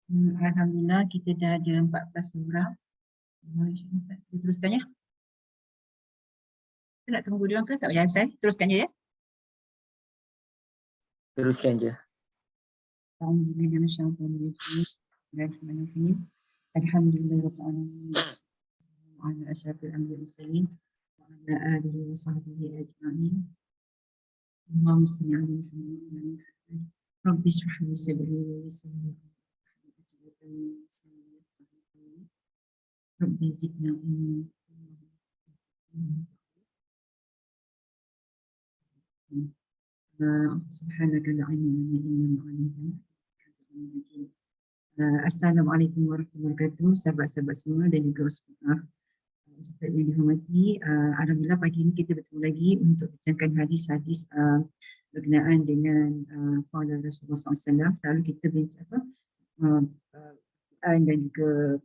Alhamdulillah kita dah ada 14 orang. Kita teruskan ya. Kita nak tunggu dia orang ke? Tak payah saya. Teruskan je ya. Teruskan je. Bismillahirrahmanirrahim. Alhamdulillahirabbil alamin. Wa ala asyrafil anbiya'i wal mursalin wa ala alihi wa sahbihi ajma'in. Allahumma salli ala Muhammad. Rabbi shrah li sadri wa yassir li amri. Rabbi zidna ilma. Subhanaka la ilma lana illa ma 'allamtana. Assalamualaikum warahmatullahi wabarakatuh, sahabat-sahabat semua dan juga Ustaz yang dihormati. Alhamdulillah pagi ini kita bertemu lagi untuk bincangkan hadis-hadis berkenaan dengan qala Rasulullah SAW. Selalu kita bincang Quran dan juga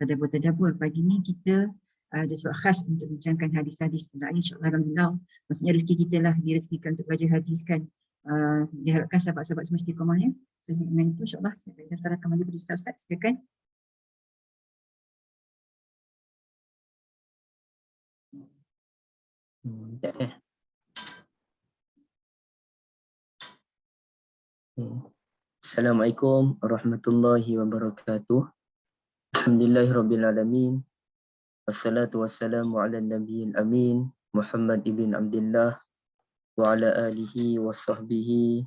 daripada tadabbur. Pagi ini kita ada soal khas untuk bincangkan hadis-hadis pula. InsyaAllah alhamdulillah, maksudnya rezeki kita lah direzekikan untuk belajar hadis kan. Diharapkan sahabat-sahabat semua istiqamah ya. So dengan itu insyaAllah saya akan serahkan lagi kepada Ustaz. Silakan. Assalamualaikum warahmatullahi wabarakatuh. Alhamdulillahirabbil alamin. Wassalatu wassalamu ala nabiyil amin Muhammad ibn Abdullah wa ala alihi wa sahbihi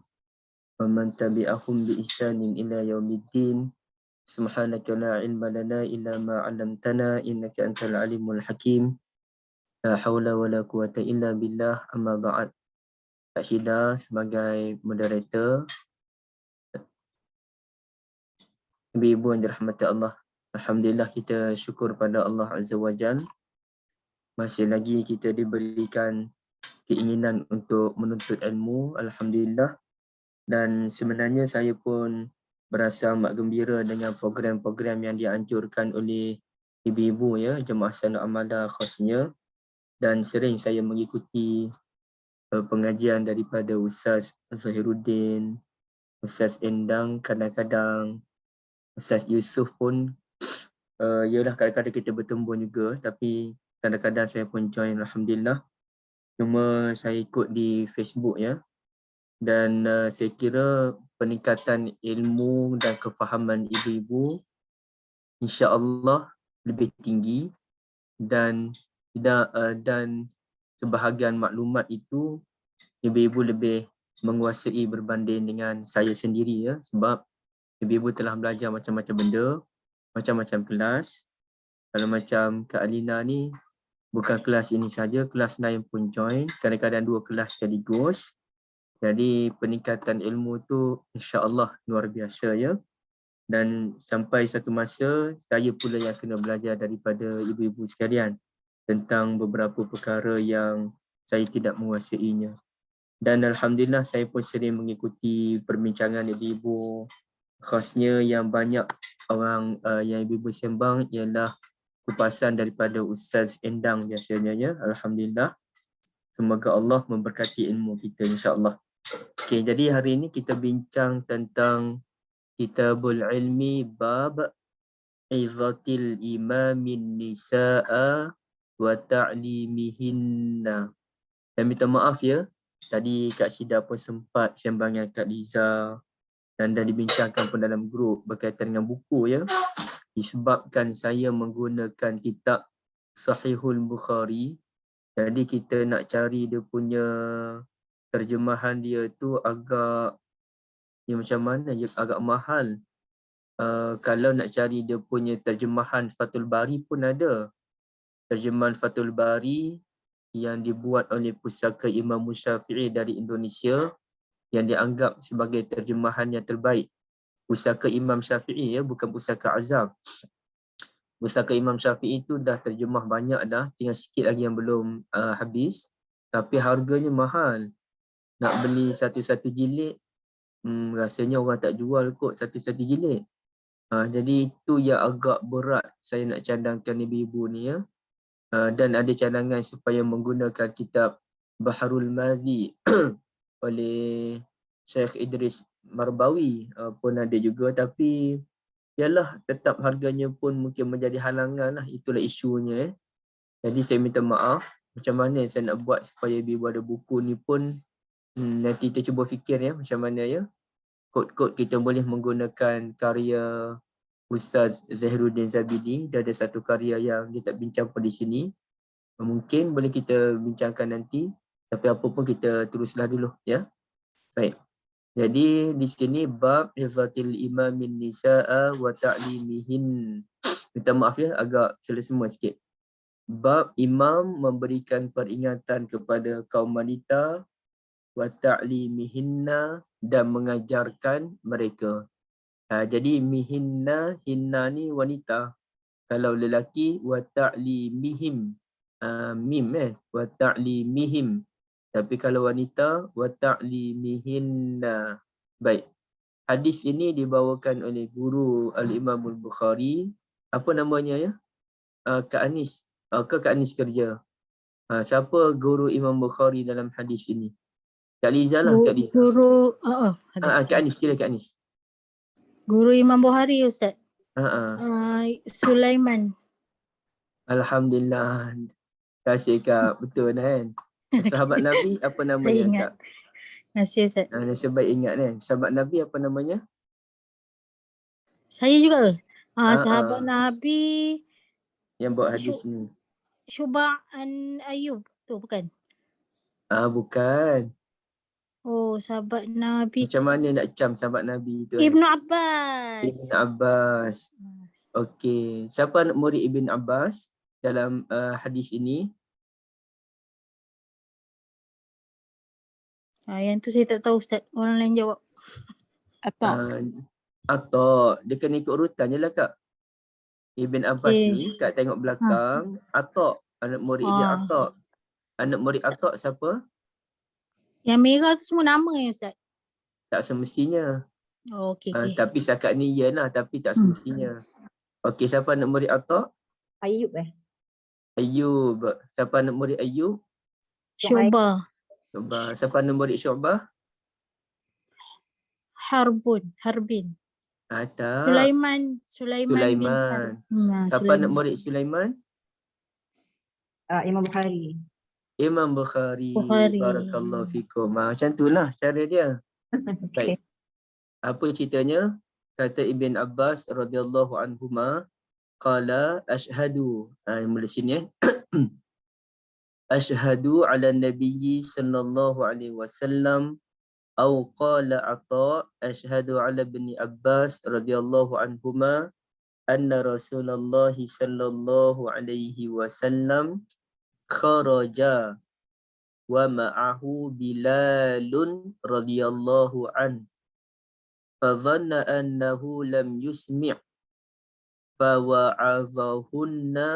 wa man tabi'ahum bi ihsanin ila yaumiddin. Subhanaka la ilma lana illa ma 'allamtana innaka antal alimul hakim. La haula wala quwata illa billah. Amma ba'd. Kak Syida sebagai moderator, ibu-ibu yang dirahmati Allah, alhamdulillah kita syukur pada Allah Azza wa Jal. Masih lagi kita diberikan keinginan untuk menuntut ilmu, alhamdulillah. Dan sebenarnya saya pun berasa amat gembira dengan program-program yang dianjurkan oleh ibu-ibu ya, Jemaah Sanad Amalah khasnya. Dan sering saya mengikuti pengajian daripada Ustaz Zahiruddin, Ustaz Endang, kadang-kadang Ustaz Yusof pun ialah kadang-kadang kita bertemu juga, tapi kadang-kadang saya pun join, alhamdulillah. Cuma saya ikut di Facebook ya. Dan saya kira peningkatan ilmu dan kefahaman ibu-ibu insya-Allah lebih tinggi, dan dan sebahagian maklumat itu ibu-ibu lebih menguasai berbanding dengan saya sendiri ya, sebab ibu-ibu telah belajar macam-macam benda, macam-macam kelas. Kalau macam Kak Alina ni, bukan kelas ini saja, kelas lain pun join, kadang-kadang 2 kelas sekaligus. Jadi peningkatan ilmu tu insya-Allah luar biasa ya. Dan sampai satu masa saya pula yang kena belajar daripada ibu-ibu sekalian tentang beberapa perkara yang saya tidak menguasainya. Dan alhamdulillah saya pun sering mengikuti perbincangan ibu-ibu, khasnya yang banyak orang yang ibu-ibu sembang ialah kupasan daripada Ustaz Endang biasanya ya. Alhamdulillah. Semoga Allah memberkati ilmu kita insya-Allah. Okey, jadi hari ini kita bincang tentang Kitabul Ilmi bab Izatil Imamin Nisa'a wa Ta'limihinna. Dan minta maaf ya, tadi Kak Syida pun sempat sembang dengan Kak Liza dan dah dibincangkan pun dalam grup berkaitan dengan buku ya. Disebabkan saya menggunakan kitab Sahihul Bukhari, jadi kita nak cari dia punya terjemahan dia tu agak ya macam mana ya, agak mahal. Kalau nak cari dia punya terjemahan Fathul Bari pun ada. Terjemahan Fathul Bari yang dibuat oleh Pusaka Imam Syafi'i dari Indonesia, yang dianggap sebagai terjemahan yang terbaik. Pusaka Imam Syafi'i ya, bukan Pusaka Azam. Pusaka Imam Syafi'i itu dah terjemah banyak dah, tinggal sikit lagi yang belum habis. Tapi harganya mahal. Nak beli satu-satu jilid, rasanya orang tak jual kot satu-satu jilid. Jadi itu yang agak berat saya nak cadangkan ibu-ibu ni ya. Dan ada cadangan supaya menggunakan kitab Baharul Madhi oleh Syekh Idris marbawi pun ada juga, tapi yalah tetap harganya pun mungkin menjadi halangan lah, itulah isunya. Jadi saya minta maaf, macam mana saya nak buat supaya Ibu ada buku ni pun nanti kita cuba fikir ya macam mana ya. Kod-kod kita boleh menggunakan karya Ustaz Zahruddin Zabidi. Dia ada satu karya yang dia tak bincang pun di sini. Mungkin boleh kita bincangkan nanti, tapi apa pun kita teruslah dulu ya. Baik. Jadi di sini bab izatil imamin nisaa wa ta'limihin. Minta maaf ya, agak selesema sikit. Bab imam memberikan peringatan kepada kaum wanita wa ta'limihinna dan mengajarkan mereka. Jadi mihinna, hinna ni wanita. Kalau lelaki wa ta'limihim, mim wa ta'limihim. Tapi kalau wanita wa ta'limihinna. Baik. Hadis ini dibawakan oleh guru Al-Imam Al-Bukhari. Apa namanya ya? Kak Anis. Kak Anis kerja. Siapa guru Imam Bukhari dalam hadis ini? Kak Liza lah, Kak Liza. Guru Kak Anis, kira Kak Anis. Guru Imam Bukhari Ustaz. Sulaiman. Alhamdulillah. Terima kasih Kak. Betul kan? Sahabat Nabi apa Saya namanya ingat. Kak? Terima kasih Ustaz. Nasib baik ingat kan. Sahabat Nabi apa namanya? Saya juga. Sahabat Nabi Yang buat hadis ni. Syuba'an Ayub. Tu bukan? Bukan. Oh, sahabat Nabi. Macam mana nak cam sahabat Nabi tu? Ibnu Abbas. Ibn Abbas. Okey. Siapa anak murid Ibn Abbas dalam hadis ini? Yang tu saya tak tahu Ustaz. Orang lain jawab. Atau dia kena ikut urutan je lah Kak. Ibn Abbas ni Kak tengok belakang. Atok. Anak murid dia Atok. Anak murid Atok siapa? Yang merah tu semua nama ya Ustaz? Tak semestinya. Oh, okey. Tapi setakat ni ya lah, tapi tak semestinya. Okey, siapa anak murid Atok? Ayub Ayub. Siapa anak murid Ayub? Syu'bah. Siapa anak murid Syu'bah? Harbin. Tak. Sulaiman bin Siapa anak murid Sulaiman? Imam Bukhari. Imam Bukhari. Bukhari. Barakallahu fikum. Macam tu lah cara dia. Baik. Apa ceritanya? Kata Ibn Abbas radhiyallahu anhuma, qala ashhadu. Mula sini ashhadu ala nabiyyi sallallahu alaihi wasallam au qala Atha ashhadu ala ibn Abbas radhiyallahu anhuma anna Rasulullah sallallahu alaihi wasallam kharaja wa ma'ahu Bilalun radhiyallahu an fadhanna annahu lam yusmi' fawa'azahunna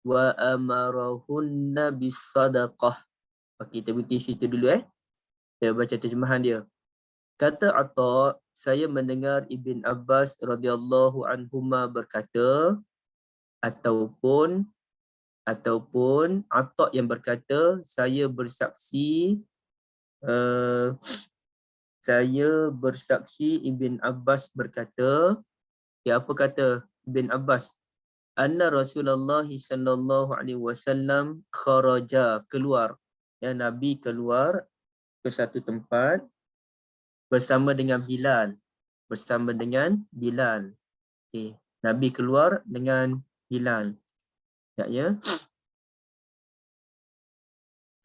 wa amarahunna bisadaqah. Kita berhenti situ dulu Saya baca terjemahan dia. Kata Atha, saya mendengar Ibn Abbas radhiyallahu anhuma berkata, ataupun Atha yang berkata, saya bersaksi Ibn Abbas berkata, apa kata Ibn Abbas? Anna Rasulullah sallallahu alaihi wasallam kharaja, keluar. Nabi keluar ke satu tempat bersama dengan Bilal. Okay. Nabi keluar dengan Bilal. Ya.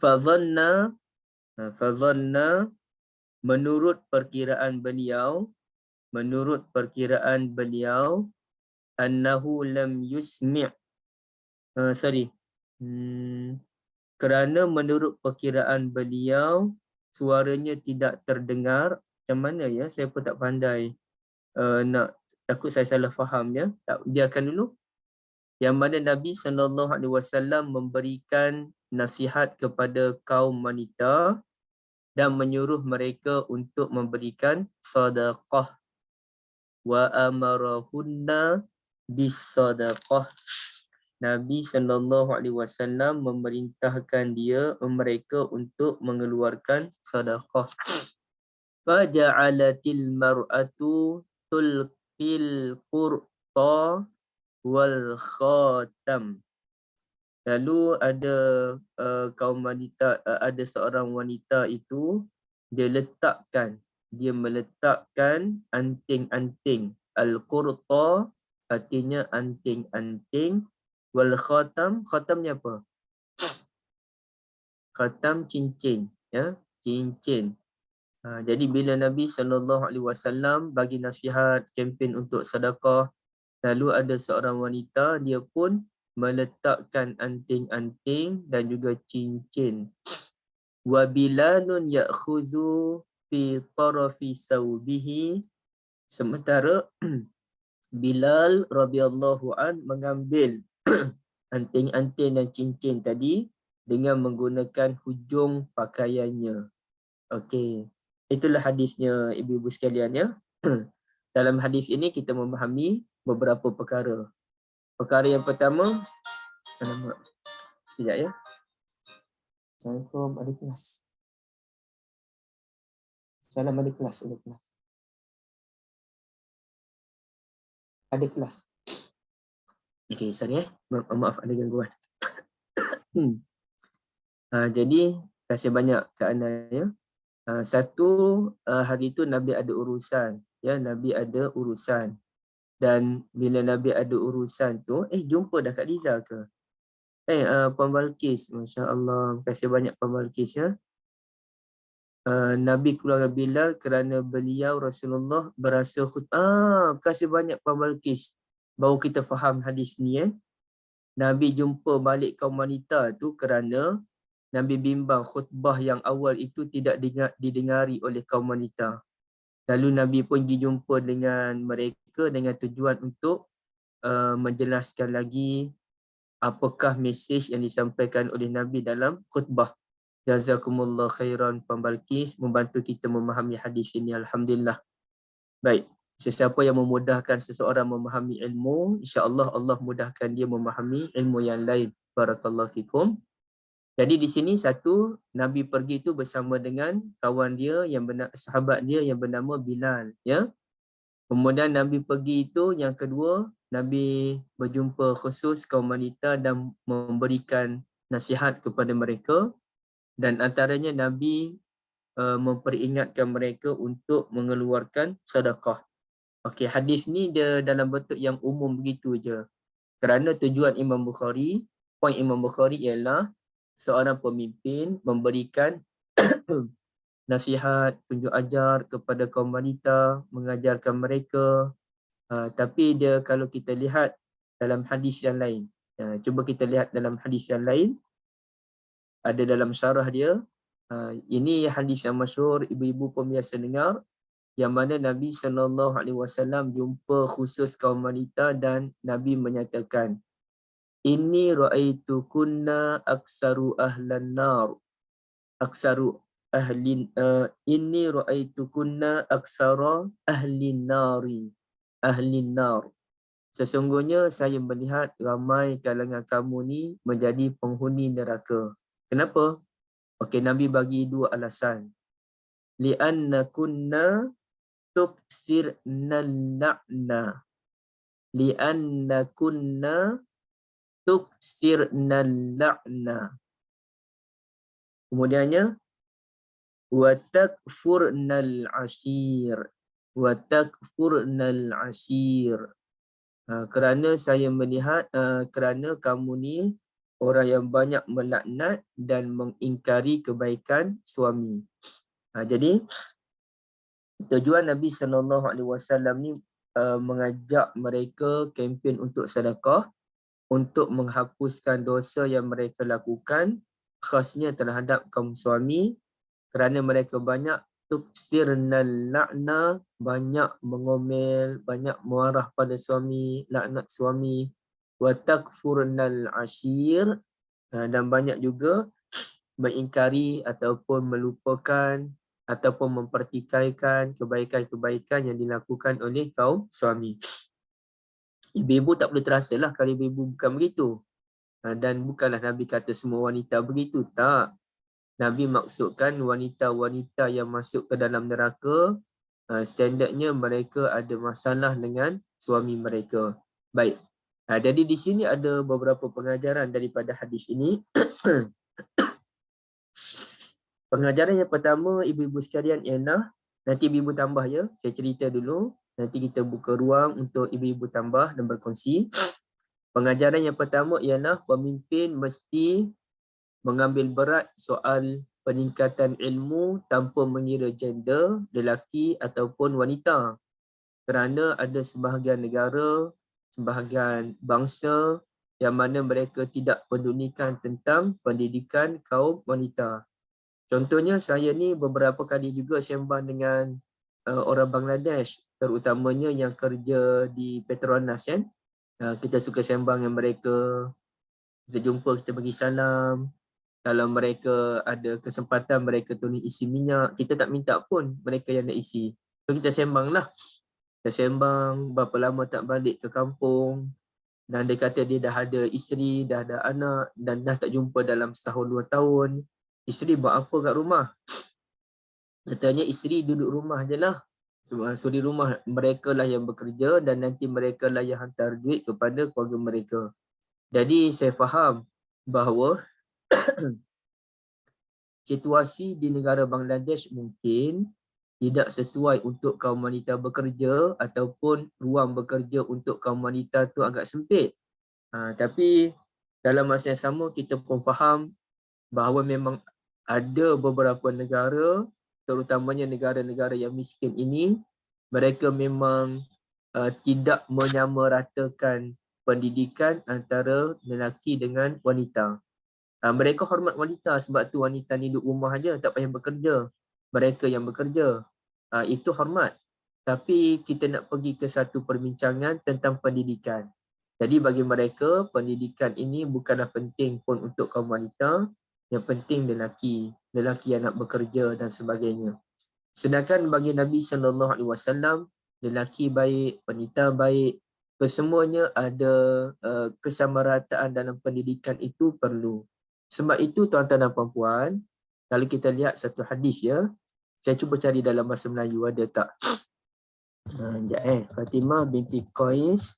Fadhanna menurut perkiraan beliau annahu lam yusmi' kerana menurut perkiraan beliau suaranya tidak terdengar. Macam mana ya? Saya pun tak pandai. Takut saya salah faham ya. Biarkan dulu. Yang mana Nabi SAW memberikan nasihat kepada kaum wanita dan menyuruh mereka untuk memberikan sedekah. Wa amarahunna bisadaqah. Nabi SAW memerintahkan mereka untuk mengeluarkan sedekah. Faja'alatil mar'atu tulqil qurta wal khatam. Lalu ada kaum wanita, ada seorang wanita itu dia meletakkan anting-anting. Al-qurta artinya anting-anting, wal khatam, khatamnya apa? Khatam cincin, ya, cincin. Jadi bila Nabi SAW bagi nasihat kempen untuk sedekah, lalu ada seorang wanita dia pun meletakkan anting-anting dan juga cincin. Wa Bilalun ya'khuzu fi tarafi saubihi, sementara Bilal radhiyallahu an mengambil anting-anting dan cincin tadi dengan menggunakan hujung pakaiannya. Okey. Itulah hadisnya ibu-ibu sekalian, ya. Dalam hadis ini kita memahami beberapa perkara. Perkara yang pertama, sekejap ya. Assalamualaikum, ada kelas. Salam, ada kelas, ada kelas. Ada kelas. Okey, sorry maaf ada gangguan. Jadi, terima kasih banyak Kak Ana, ya. Satu, hari itu Nabi ada urusan, ya, Nabi ada urusan. Dan bila Nabi ada urusan tu, jumpa dah Kak Liza ke? Puan Balkis, Masya Allah, terima kasih banyak Puan Balkis, ya. Nabi keluarga Bilal kerana beliau Rasulullah berasa terima kasih banyak Puan Balkis. Baru kita faham hadis ni, Nabi jumpa balik kaum wanita tu kerana Nabi bimbang khutbah yang awal itu tidak didengari oleh kaum wanita. Lalu Nabi pun pergi jumpa dengan mereka dengan tujuan untuk menjelaskan lagi apakah mesej yang disampaikan oleh Nabi dalam khutbah. Jazakumullah khairan Puan Balkis membantu kita memahami hadis ini, alhamdulillah. Baik, sesiapa yang memudahkan seseorang memahami ilmu, insya-Allah Allah mudahkan dia memahami ilmu yang lain. Barakallahu fikum. Jadi di sini satu, Nabi pergi tu bersama dengan kawan dia sahabat dia yang bernama Bilal, ya. Kemudian Nabi pergi itu, yang kedua, Nabi berjumpa khusus kaum wanita dan memberikan nasihat kepada mereka, dan antaranya Nabi memperingatkan mereka untuk mengeluarkan sedekah. Okey, hadis ni dia dalam bentuk yang umum begitu je. Kerana tujuan Imam Bukhari, poin Imam Bukhari ialah seorang pemimpin memberikan nasihat, tunjuk ajar kepada kaum wanita, mengajarkan mereka. Tapi dia kalau kita lihat dalam hadis yang lain, cuba kita lihat dalam hadis yang lain, ada dalam syarah dia, ini hadis yang masyhur, ibu-ibu pun biasa dengar, yang mana Nabi SAW jumpa khusus kaum wanita dan Nabi menyatakan, Inni ra'aitu kunna aksaru ahlan nar. Inni ra'aitu kunna aksara ahlin nari. Ahlin nar. Sesungguhnya saya melihat ramai kalangan kamu ni menjadi penghuni neraka. Kenapa? Okey, Nabi bagi dua alasan. Li'anna kunna tuksirna la'na. Li'anna kunna tuksirna la'na. Kemudiannya, wa takfurnal ashir. Wa takfurnal ashir. Kerana saya melihat kerana kamu ni orang yang banyak melaknat dan mengingkari kebaikan suami. Jadi tujuan Nabi SAW ni mengajak mereka kempen untuk sedekah, untuk menghapuskan dosa yang mereka lakukan, khasnya terhadap kaum suami, kerana mereka banyak tuksirnal la'na, banyak mengomel, banyak marah pada suami, laknat suami, wa takfurnal ashir, dan banyak juga mengingkari ataupun melupakan ataupun mempertikaikan kebaikan-kebaikan yang dilakukan oleh kaum suami. Ibu-ibu tak perlu terasalah kalau ibu-ibu bukan begitu. Dan bukanlah Nabi kata semua wanita begitu, tak. Nabi maksudkan wanita-wanita yang masuk ke dalam neraka, standardnya mereka ada masalah dengan suami mereka. Baik. Jadi di sini ada beberapa pengajaran daripada hadis ini. Pengajaran yang pertama, ibu-ibu sekalian, ialah, nanti ibu-ibu tambah ya, saya cerita dulu, nanti kita buka ruang untuk ibu-ibu tambah dan berkongsi. Pengajaran yang pertama ialah pemimpin mesti mengambil berat soal peningkatan ilmu tanpa mengira gender, lelaki ataupun wanita. Kerana ada sebahagian negara, sebahagian bangsa yang mana mereka tidak pedulikan tentang pendidikan kaum wanita. Contohnya saya ni beberapa kali juga sembang dengan orang Bangladesh, terutamanya yang kerja di Petronas kan. Kita suka sembang dengan mereka, kita jumpa, kita bagi salam. Kalau mereka ada kesempatan mereka tulis isi minyak, kita tak minta pun mereka yang nak isi. So kita sembang lah. Kita sembang berapa lama tak balik ke kampung. Dan dia kata dia dah ada isteri, dah ada anak dan dah tak jumpa dalam setahun 2 tahun. Isteri buat apa kat rumah? Katanya isteri duduk rumah je lah. So di rumah mereka lah yang bekerja dan nanti mereka lah yang hantar duit kepada keluarga mereka. Jadi saya faham bahawa situasi di negara Bangladesh mungkin tidak sesuai untuk kaum wanita bekerja ataupun ruang bekerja untuk kaum wanita tu agak sempit. Tapi dalam masa yang sama kita pun faham bahawa memang ada beberapa negara, terutamanya negara-negara yang miskin ini, mereka memang tidak menyamaratakan pendidikan antara lelaki dengan wanita. Mereka hormat wanita sebab tu wanita ni duduk rumah aja, tak payah bekerja. Mereka yang bekerja. Itu hormat. Tapi kita nak pergi ke satu perbincangan tentang pendidikan. Jadi bagi mereka, pendidikan ini bukanlah penting pun untuk kaum wanita. Yang penting lelaki. Lelaki yang nak bekerja dan sebagainya. Sedangkan bagi Nabi SAW, lelaki baik, wanita baik, kesemuanya ada kesamarataan dalam pendidikan itu perlu. Sebab itu tuan-tuan dan puan-puan, kalau kita lihat satu hadis ya, saya cuba cari dalam bahasa Melayu ada tak? Fatimah binti Qais,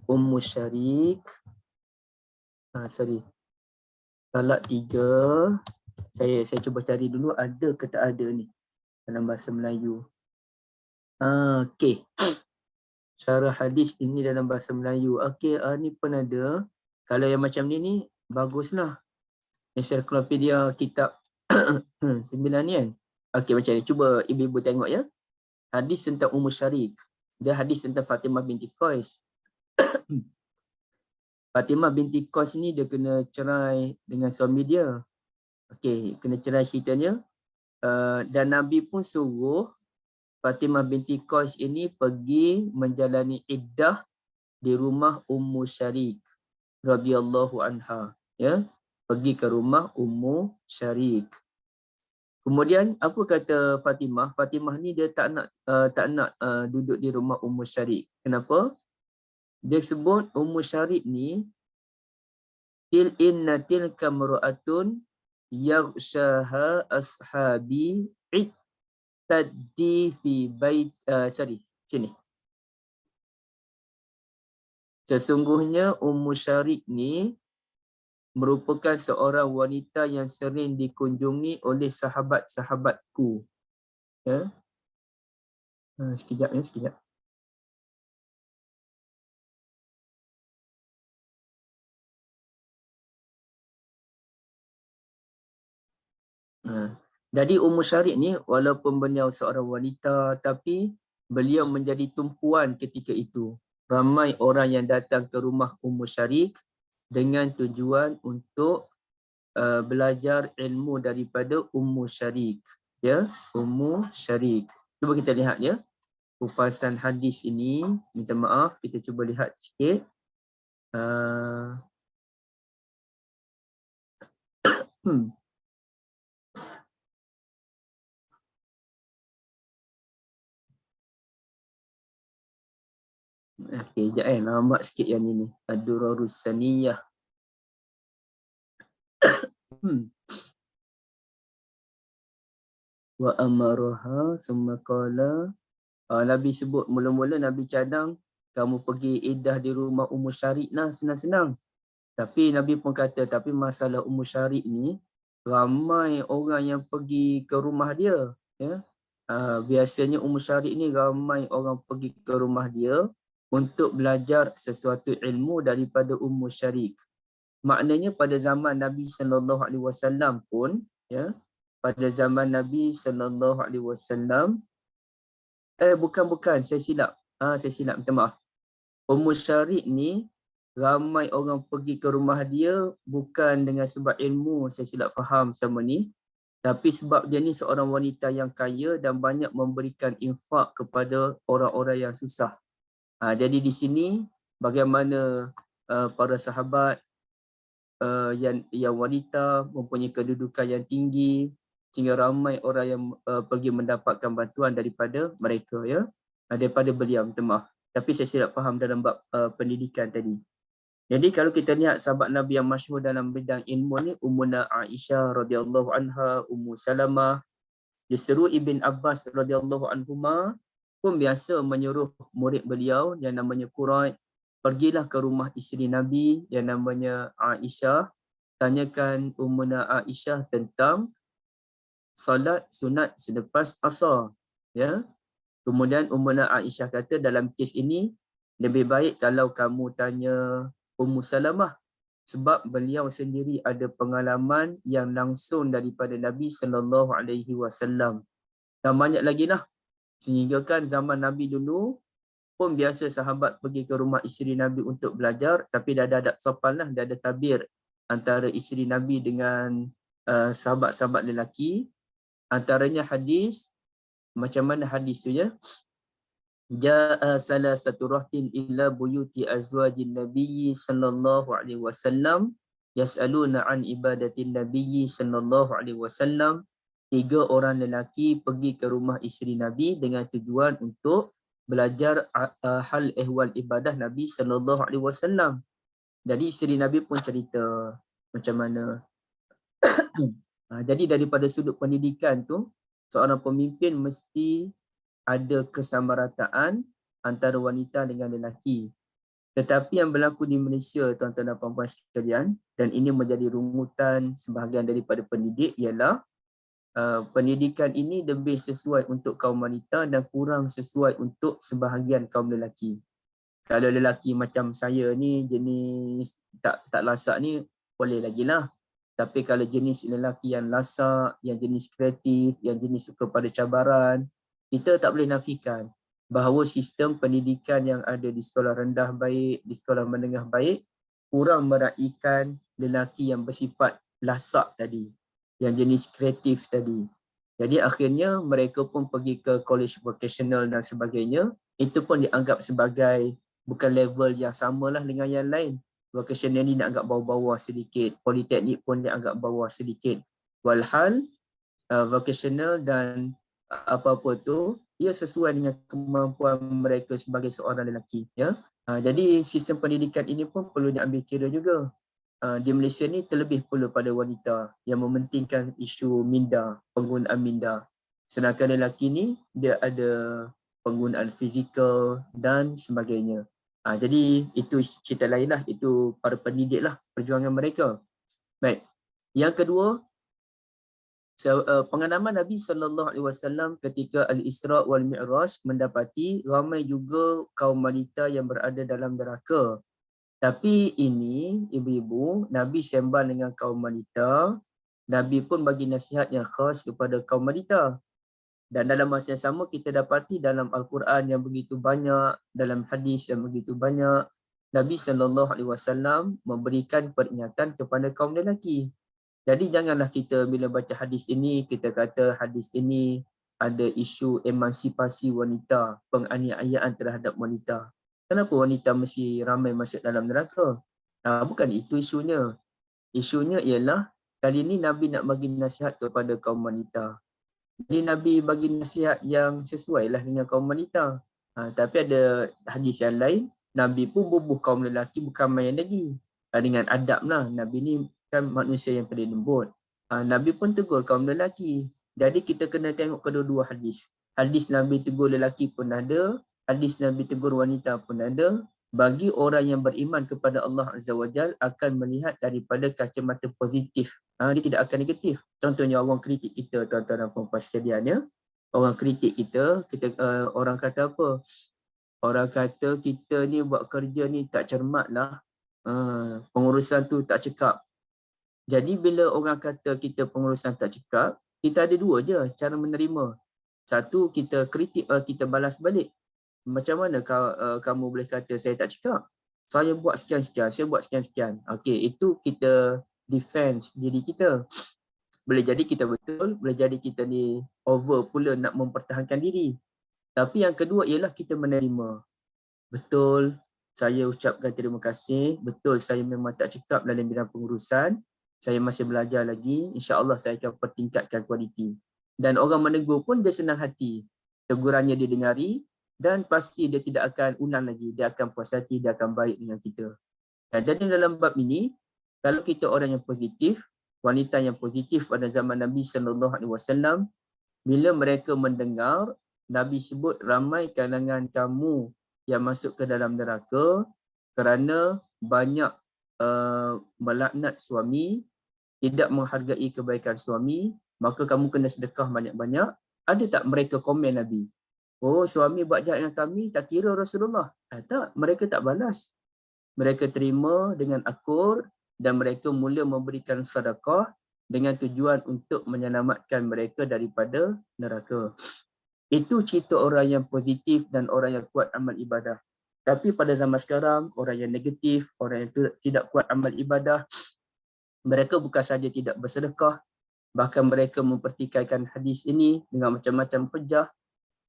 Ummu Syarik. Talak 3. Saya cuba cari dulu ada ke tak ada ni dalam bahasa Melayu. Okey. Syarah hadis ini dalam bahasa Melayu. Okey, ni pun ada. Kalau yang macam ni baguslah. Ensiklopedia kitab 9 ni kan. Okey, macam ni. Cuba ibu-ibu tengok ya. Hadis tentang Ummu Syarik. Dia hadis tentang Fatimah binti Qais. Fatimah binti Qais ni dia kena cerai dengan suami dia. Okey, kena cerai ceritanya. Dan Nabi pun suruh Fatimah binti Qais ini pergi menjalani iddah di rumah Ummu Syarik radhiyallahu anha, ya. Pergi ke rumah Ummu Syarik. Kemudian apa kata Fatimah? Fatimah ni dia tak nak duduk di rumah Ummu Syarik. Kenapa? Dia sebut Ummu Syarik ni inna tilka mar'atun yaghshaha ashabi ittadi fi bait sini. Sesungguhnya Ummu Syarik ni merupakan seorang wanita yang sering dikunjungi oleh sahabat-sahabatku. Ya. Sekejap. Jadi Ummu Syarik ni walaupun beliau seorang wanita tapi beliau menjadi tumpuan ketika itu. Ramai orang yang datang ke rumah Ummu Syarik dengan tujuan untuk belajar ilmu daripada Ummu Syarik. Ya, Ummu Syarik. Cuba kita lihat ya. Kupasan hadis ini, minta maaf, kita cuba lihat sikit. Okey, sekejap lambat sikit yang ini. Ad-Durarus Saniyah. wa amaraha summa qala. Nabi sebut mula-mula Nabi cadang kamu pergi iddah di rumah Ummu Syarik lah, senang-senang. Tapi Nabi pun kata, tapi masalah Ummu Syarik ni ramai orang yang pergi ke rumah dia, ya. Biasanya Ummu Syarik ni ramai orang pergi ke rumah dia untuk belajar sesuatu ilmu daripada Ummu Syarik. Maknanya pada zaman Nabi sallallahu alaihi wasallam pun, ya, pada zaman Nabi sallallahu alaihi wasallam, bukan saya silap. Saya silap, minta maaf. Ummu Syarik ni ramai orang pergi ke rumah dia bukan dengan sebab ilmu, saya silap faham sama ni, tapi sebab dia ni seorang wanita yang kaya dan banyak memberikan infak kepada orang-orang yang susah. Jadi di sini bagaimana para sahabat yang wanita mempunyai kedudukan yang tinggi sehingga ramai orang yang pergi mendapatkan bantuan daripada mereka, ya, daripada beliau, minta maaf. Tapi saya silap faham dalam bab pendidikan tadi. Jadi kalau kita lihat sahabat Nabi yang masyhur dalam bidang ilmu ni, Ummuna Aisyah radhiyallahu anha, Ummu Salamah, justru Ibn Abbas radhiyallahu anhuma pun biasa menyuruh murid beliau yang namanya Quraib, pergilah ke rumah isteri Nabi yang namanya Aisyah, tanyakan Ummuna Aisyah tentang salat sunat selepas asar, ya. Kemudian Ummuna Aisyah kata dalam kes ini lebih baik kalau kamu tanya Ummu Salamah sebab beliau sendiri ada pengalaman yang langsung daripada Nabi sallallahu alaihi wasallam. Dan banyak lagi lah. Sehingga kan zaman Nabi dulu pun biasa sahabat pergi ke rumah isteri Nabi untuk belajar, tapi dah ada adab sopan lah, dah ada tabir antara isteri Nabi dengan sahabat-sahabat lelaki. Antaranya hadis, macam mana hadis tu, ya? Ja'a salasatu rahtin illa buyuti azwajin nabiyyi sallallahu alaihi wasallam yas'aluna an ibadatin nabiyyi sallallahu alaihi wasallam. 3 orang lelaki pergi ke rumah isteri Nabi dengan tujuan untuk belajar hal ehwal ibadah Nabi sallallahu alaihi wasallam. Jadi isteri Nabi pun cerita macam mana. Jadi daripada sudut pendidikan tu, seorang pemimpin mesti ada kesamarataan antara wanita dengan lelaki. Tetapi yang berlaku di Malaysia, tuan-tuan dan puan-puan sekalian, dan ini menjadi rungutan sebahagian daripada pendidik, ialah pendidikan ini lebih sesuai untuk kaum wanita dan kurang sesuai untuk sebahagian kaum lelaki. Kalau lelaki macam saya ni, jenis tak lasak ni, boleh lagi lah. Tapi kalau jenis lelaki yang lasak, yang jenis kreatif, yang jenis suka pada cabaran, kita tak boleh nafikan bahawa sistem pendidikan yang ada di sekolah rendah baik, di sekolah menengah baik, kurang meraihkan lelaki yang bersifat lasak tadi, yang jenis kreatif tadi. Jadi akhirnya mereka pun pergi ke college vocational dan sebagainya. Itu pun dianggap sebagai bukan level yang samalah dengan yang lain. Vocational ni dianggap bawah-bawah sedikit, politeknik pun dianggap bawah sedikit. Walhal vocational dan apa-apa tu, ia sesuai dengan kemampuan mereka sebagai seorang lelaki, ya. Jadi sistem pendidikan ini pun perlu diambil kira juga. Di Malaysia ni terlebih perlu pada wanita yang mementingkan isu minda, penggunaan minda. Sedangkan lelaki ni dia ada penggunaan fizikal dan sebagainya. Jadi itu cerita lain lah, itu para pendidik lah perjuangan mereka. Baik. Yang kedua, pengalaman Nabi SAW ketika Al-Isra' wal Mi'raj mendapati ramai juga kaum wanita yang berada dalam neraka. Tapi ini, ibu-ibu, Nabi sembang dengan kaum wanita. Nabi pun bagi nasihat yang khas kepada kaum wanita. Dan dalam masa yang sama kita dapati dalam Al-Quran yang begitu banyak, dalam hadis yang begitu banyak, Nabi SAW memberikan peringatan kepada kaum lelaki. Jadi janganlah kita bila baca hadis ini, kita kata hadis ini ada isu emansipasi wanita, penganiayaan terhadap wanita. Kenapa wanita mesti ramai masuk dalam neraka? Bukan itu isunya. Isunya ialah kali ini Nabi nak bagi nasihat kepada kaum wanita. Jadi Nabi bagi nasihat yang sesuai lah dengan kaum wanita. Tapi ada hadis yang lain, Nabi pun bubuh kaum lelaki bukan main lagi. Dengan adab lah. Nabi ni kan manusia yang paling lembut. Nabi pun tegur kaum lelaki. Jadi kita kena tengok kedua-dua hadis. Hadis Nabi tegur lelaki pun ada, hadis Nabi tegur wanita pun ada. Bagi orang yang beriman kepada Allah Azza wa Jal akan melihat daripada kacamata positif. Dia tidak akan negatif. Contohnya orang kritik kita, tuan-tuan dan puan-puan sekalian, ya. Orang kritik kita, orang kata apa? Orang kata kita ni buat kerja ni tak cermat lah. Pengurusan tu tak cekap. Jadi bila orang kata kita pengurusan tak cekap, kita ada dua je cara menerima. Satu, kita kritik, kita balas balik. Macam mana kamu boleh kata saya tak cekap? Saya buat sekian-sekian, saya buat sekian-sekian. Okey, itu kita defense diri kita. Boleh jadi kita betul, boleh jadi kita ni over pula nak mempertahankan diri. Tapi yang kedua ialah kita menerima. Betul, saya ucapkan terima kasih. Betul, saya memang tak cekap dalam bidang pengurusan. Saya masih belajar lagi. InsyaAllah saya akan pertingkatkan kualiti. Dan orang menegur pun dia senang hati. Tegurannya dia dengari dan pasti dia tidak akan ulang lagi. Dia akan puas hati, dia akan baik dengan kita. Jadi dalam bab ini, kalau kita orang yang positif, wanita yang positif pada zaman Nabi SAW, bila mereka mendengar Nabi sebut ramai kalangan kamu yang masuk ke dalam neraka kerana banyak melaknat suami, tidak menghargai kebaikan suami, maka kamu kena sedekah banyak-banyak. Ada tak mereka komen Nabi? Oh, suami buat jahat dengan kami, tak kira Rasulullah. Tak, mereka tak balas. Mereka terima dengan akur dan mereka mula memberikan sedekah dengan tujuan untuk menyelamatkan mereka daripada neraka. Itu cerita orang yang positif dan orang yang kuat amal ibadah. Tapi pada zaman sekarang, orang yang negatif, orang yang tidak kuat amal ibadah, mereka bukan saja tidak bersedekah, bahkan mereka mempertikaikan hadis ini dengan macam-macam hujah,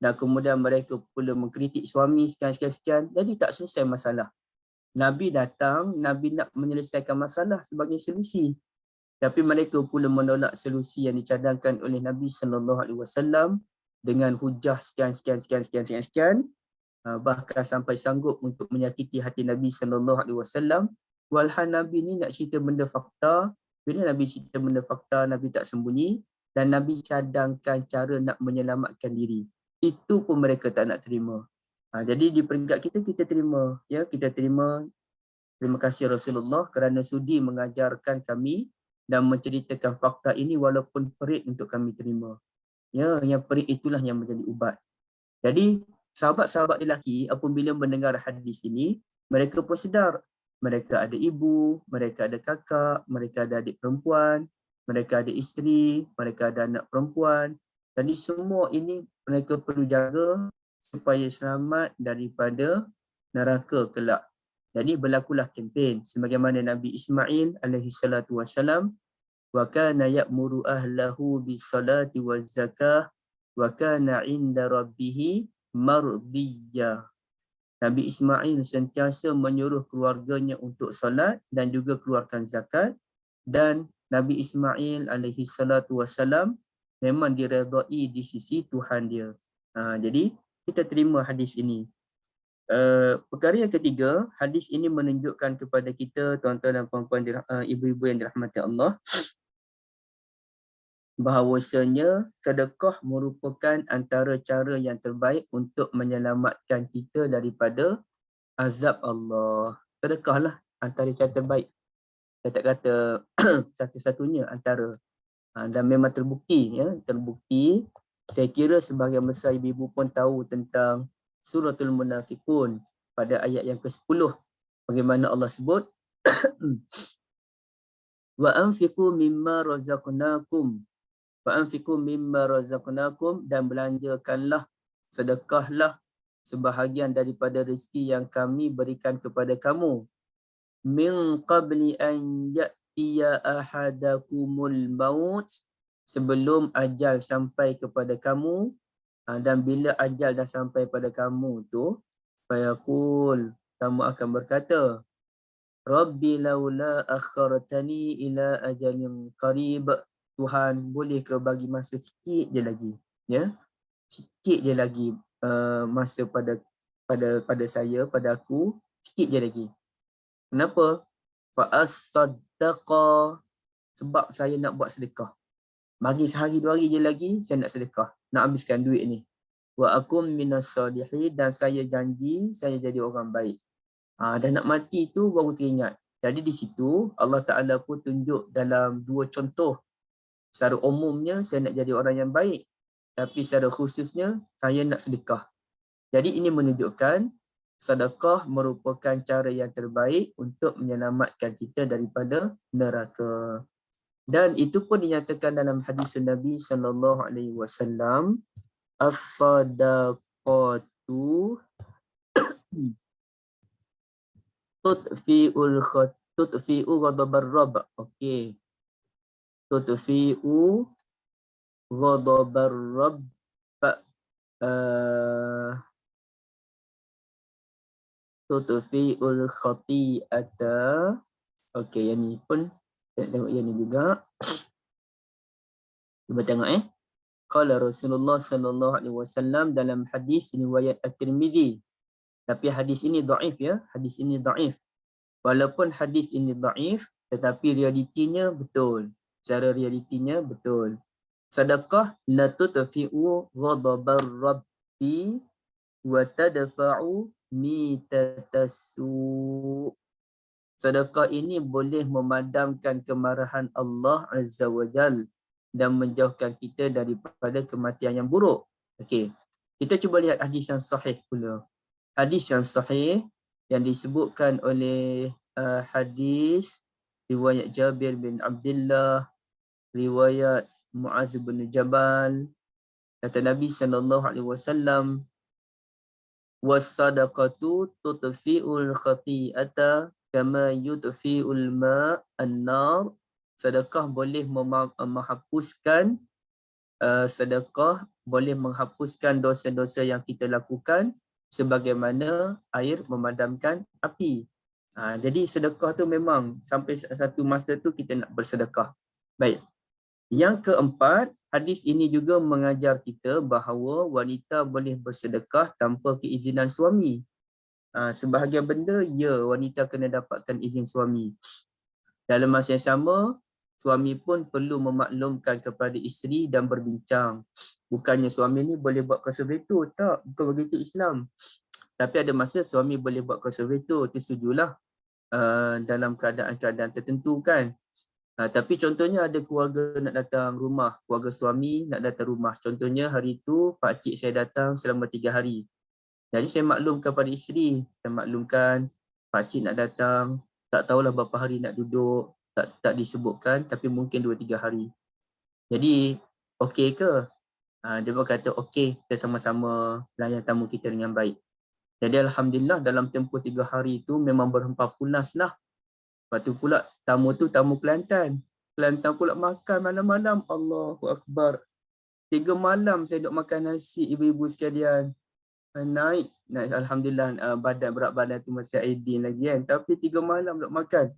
dan kemudian mereka pula mengkritik suami sekian-sekian. Jadi tak selesai masalah. Nabi datang, Nabi nak menyelesaikan masalah sebagai solusi. Tapi mereka pula menolak solusi yang dicadangkan oleh Nabi SAW dengan hujah sekian. Bahkan sampai sanggup untuk menyakiti hati Nabi SAW. Walhal Nabi ni nak cerita benda fakta. Bila Nabi cerita benda fakta, Nabi tak sembunyi. Dan Nabi cadangkan cara nak menyelamatkan diri. Itu pun mereka tak nak terima. Jadi di peringkat kita terima. Ya, kita terima. Terima kasih Rasulullah kerana sudi mengajarkan kami dan menceritakan fakta ini walaupun perit untuk kami terima. Ya, yang perit itulah yang menjadi ubat. Jadi sahabat-sahabat lelaki apabila mendengar hadis ini, mereka pun sedar. Mereka ada ibu, mereka ada kakak, mereka ada adik perempuan, mereka ada isteri, mereka ada anak perempuan. Jadi semua ini mereka perlu jaga supaya selamat daripada neraka kelak. Jadi berlakulah kempen sebagaimana Nabi Ismail alaihi salatu wassalam, wa kana ya'muru ahlahu bis-salati waz-zakah wa kana 'inda rabbih mardiyya. Nabi Ismail sentiasa menyuruh keluarganya untuk salat dan juga keluarkan zakat, dan Nabi Ismail alaihi salatu wassalam memang diredai di sisi Tuhan dia. Jadi kita terima hadis ini. Perkara yang ketiga, hadis ini menunjukkan kepada kita, tuan-tuan dan puan-puan, ibu-ibu yang dirahmati Allah, bahawasanya sedekah merupakan antara cara yang terbaik untuk menyelamatkan kita daripada azab Allah. Sedekahlah antara cara terbaik. Saya tak kata satu-satunya antara. Dan memang terbukti, ya, terbukti. Saya kira sebahagian besar ibu-ibu pun tahu tentang Suratul Munafiqun pada ayat yang ke-10. Bagaimana Allah sebut, wa anfiqu mimma razaqnakum. Wa anfiqu mimma razaqnakum, dan belanjakanlah, sedekahlah sebahagian daripada rezeki yang kami berikan kepada kamu. Min qabli an ya'tiya ahadakumul maut, sebelum ajal sampai kepada kamu. Dan bila ajal dah sampai pada kamu tu, fayaqul, kamu akan berkata, Rabbi laula akhartani ila ajalin qarib. Tuhan, boleh ke bagi masa sikit je lagi, ya, sikit je lagi masa pada saya, pada aku, sikit je lagi. Kenapa? Fa as-saddaqa, sebab saya nak buat sedekah. Bagi sehari 2 hari je lagi saya nak sedekah, nak habiskan duit ni. Wa akum minas salihin, dan saya janji saya jadi orang baik. Dah nak mati tu baru teringat. Jadi di situ Allah Ta'ala pun tunjuk dalam 2 contoh. Secara umumnya saya nak jadi orang yang baik, tapi secara khususnya saya nak sedekah. Jadi ini menunjukkan sedekah merupakan cara yang terbaik untuk menyelamatkan kita daripada neraka. Dan itu pun dinyatakan dalam hadis Nabi sallallahu alaihi wasallam, as-sadaqatu tutfi'u ghadabar rabb. Okey. Tutfi'u ghadabar rabb. Tutfi'ul khati'ata. Okey, yang ni pun kita tengok yang ni juga. Cuba tengok Qala Rasulullah sallallahu alaihi wasallam dalam hadis riwayat At-Tirmizi. Tapi hadis ini dhaif ya, hadis ini dhaif. Walaupun hadis ini dhaif, tetapi realitinya betul. Secara realitinya betul. Sedekah la tutfi'u ghadabar rabbi wa tadfa'u mitatassu. Sedekah ini boleh memadamkan kemarahan Allah Azza wa Jal dan menjauhkan kita daripada kematian yang buruk. Okey. Kita cuba lihat hadis yang sahih pula. Hadis yang sahih yang disebutkan oleh hadis riwayat Jabir bin Abdullah, riwayat Muaz bin Jabal. Kata Nabi sallallahu alaihi wasallam, was-sadaqatu tutfi'ul khati'ata kama yutfi'ul ma'an-nar. Sedekah boleh menghapuskan sedekah boleh menghapuskan dosa-dosa yang kita lakukan sebagaimana air memadamkan api. Jadi sedekah tu memang sampai satu masa tu kita nak bersedekah. Baik. Yang keempat, hadis ini juga mengajar kita bahawa wanita boleh bersedekah tanpa keizinan suami. Sebahagian benda, ya, wanita kena dapatkan izin suami. Dalam masa yang sama, suami pun perlu memaklumkan kepada isteri dan berbincang. Bukannya suami ni boleh buat kuasa veto, tak, bukan begitu Islam. Tapi ada masa suami boleh buat kuasa veto, setujulah dalam keadaan-keadaan tertentu kan. Tapi contohnya ada keluarga nak datang rumah, keluarga suami nak datang rumah. Contohnya hari tu pakcik saya datang selama 3 hari. Jadi saya maklumkan pada isteri, saya maklumkan pakcik nak datang, tak tahulah berapa hari nak duduk, tak disebutkan, tapi mungkin 2-3 hari. Jadi okey ke? Dia berkata okey, kita sama-sama layan tamu kita dengan baik. Jadi alhamdulillah dalam tempoh 3 hari tu memang berhempah pulas lah. Lepas tu pula tamu tu tamu Kelantan. Kelantan pula makan malam-malam. Allahu Akbar. 3 malam saya duk makan nasi ibu-ibu sekalian. Naik alhamdulillah berat badan tu masih ideal lagi kan. Tapi 3 malam duk makan.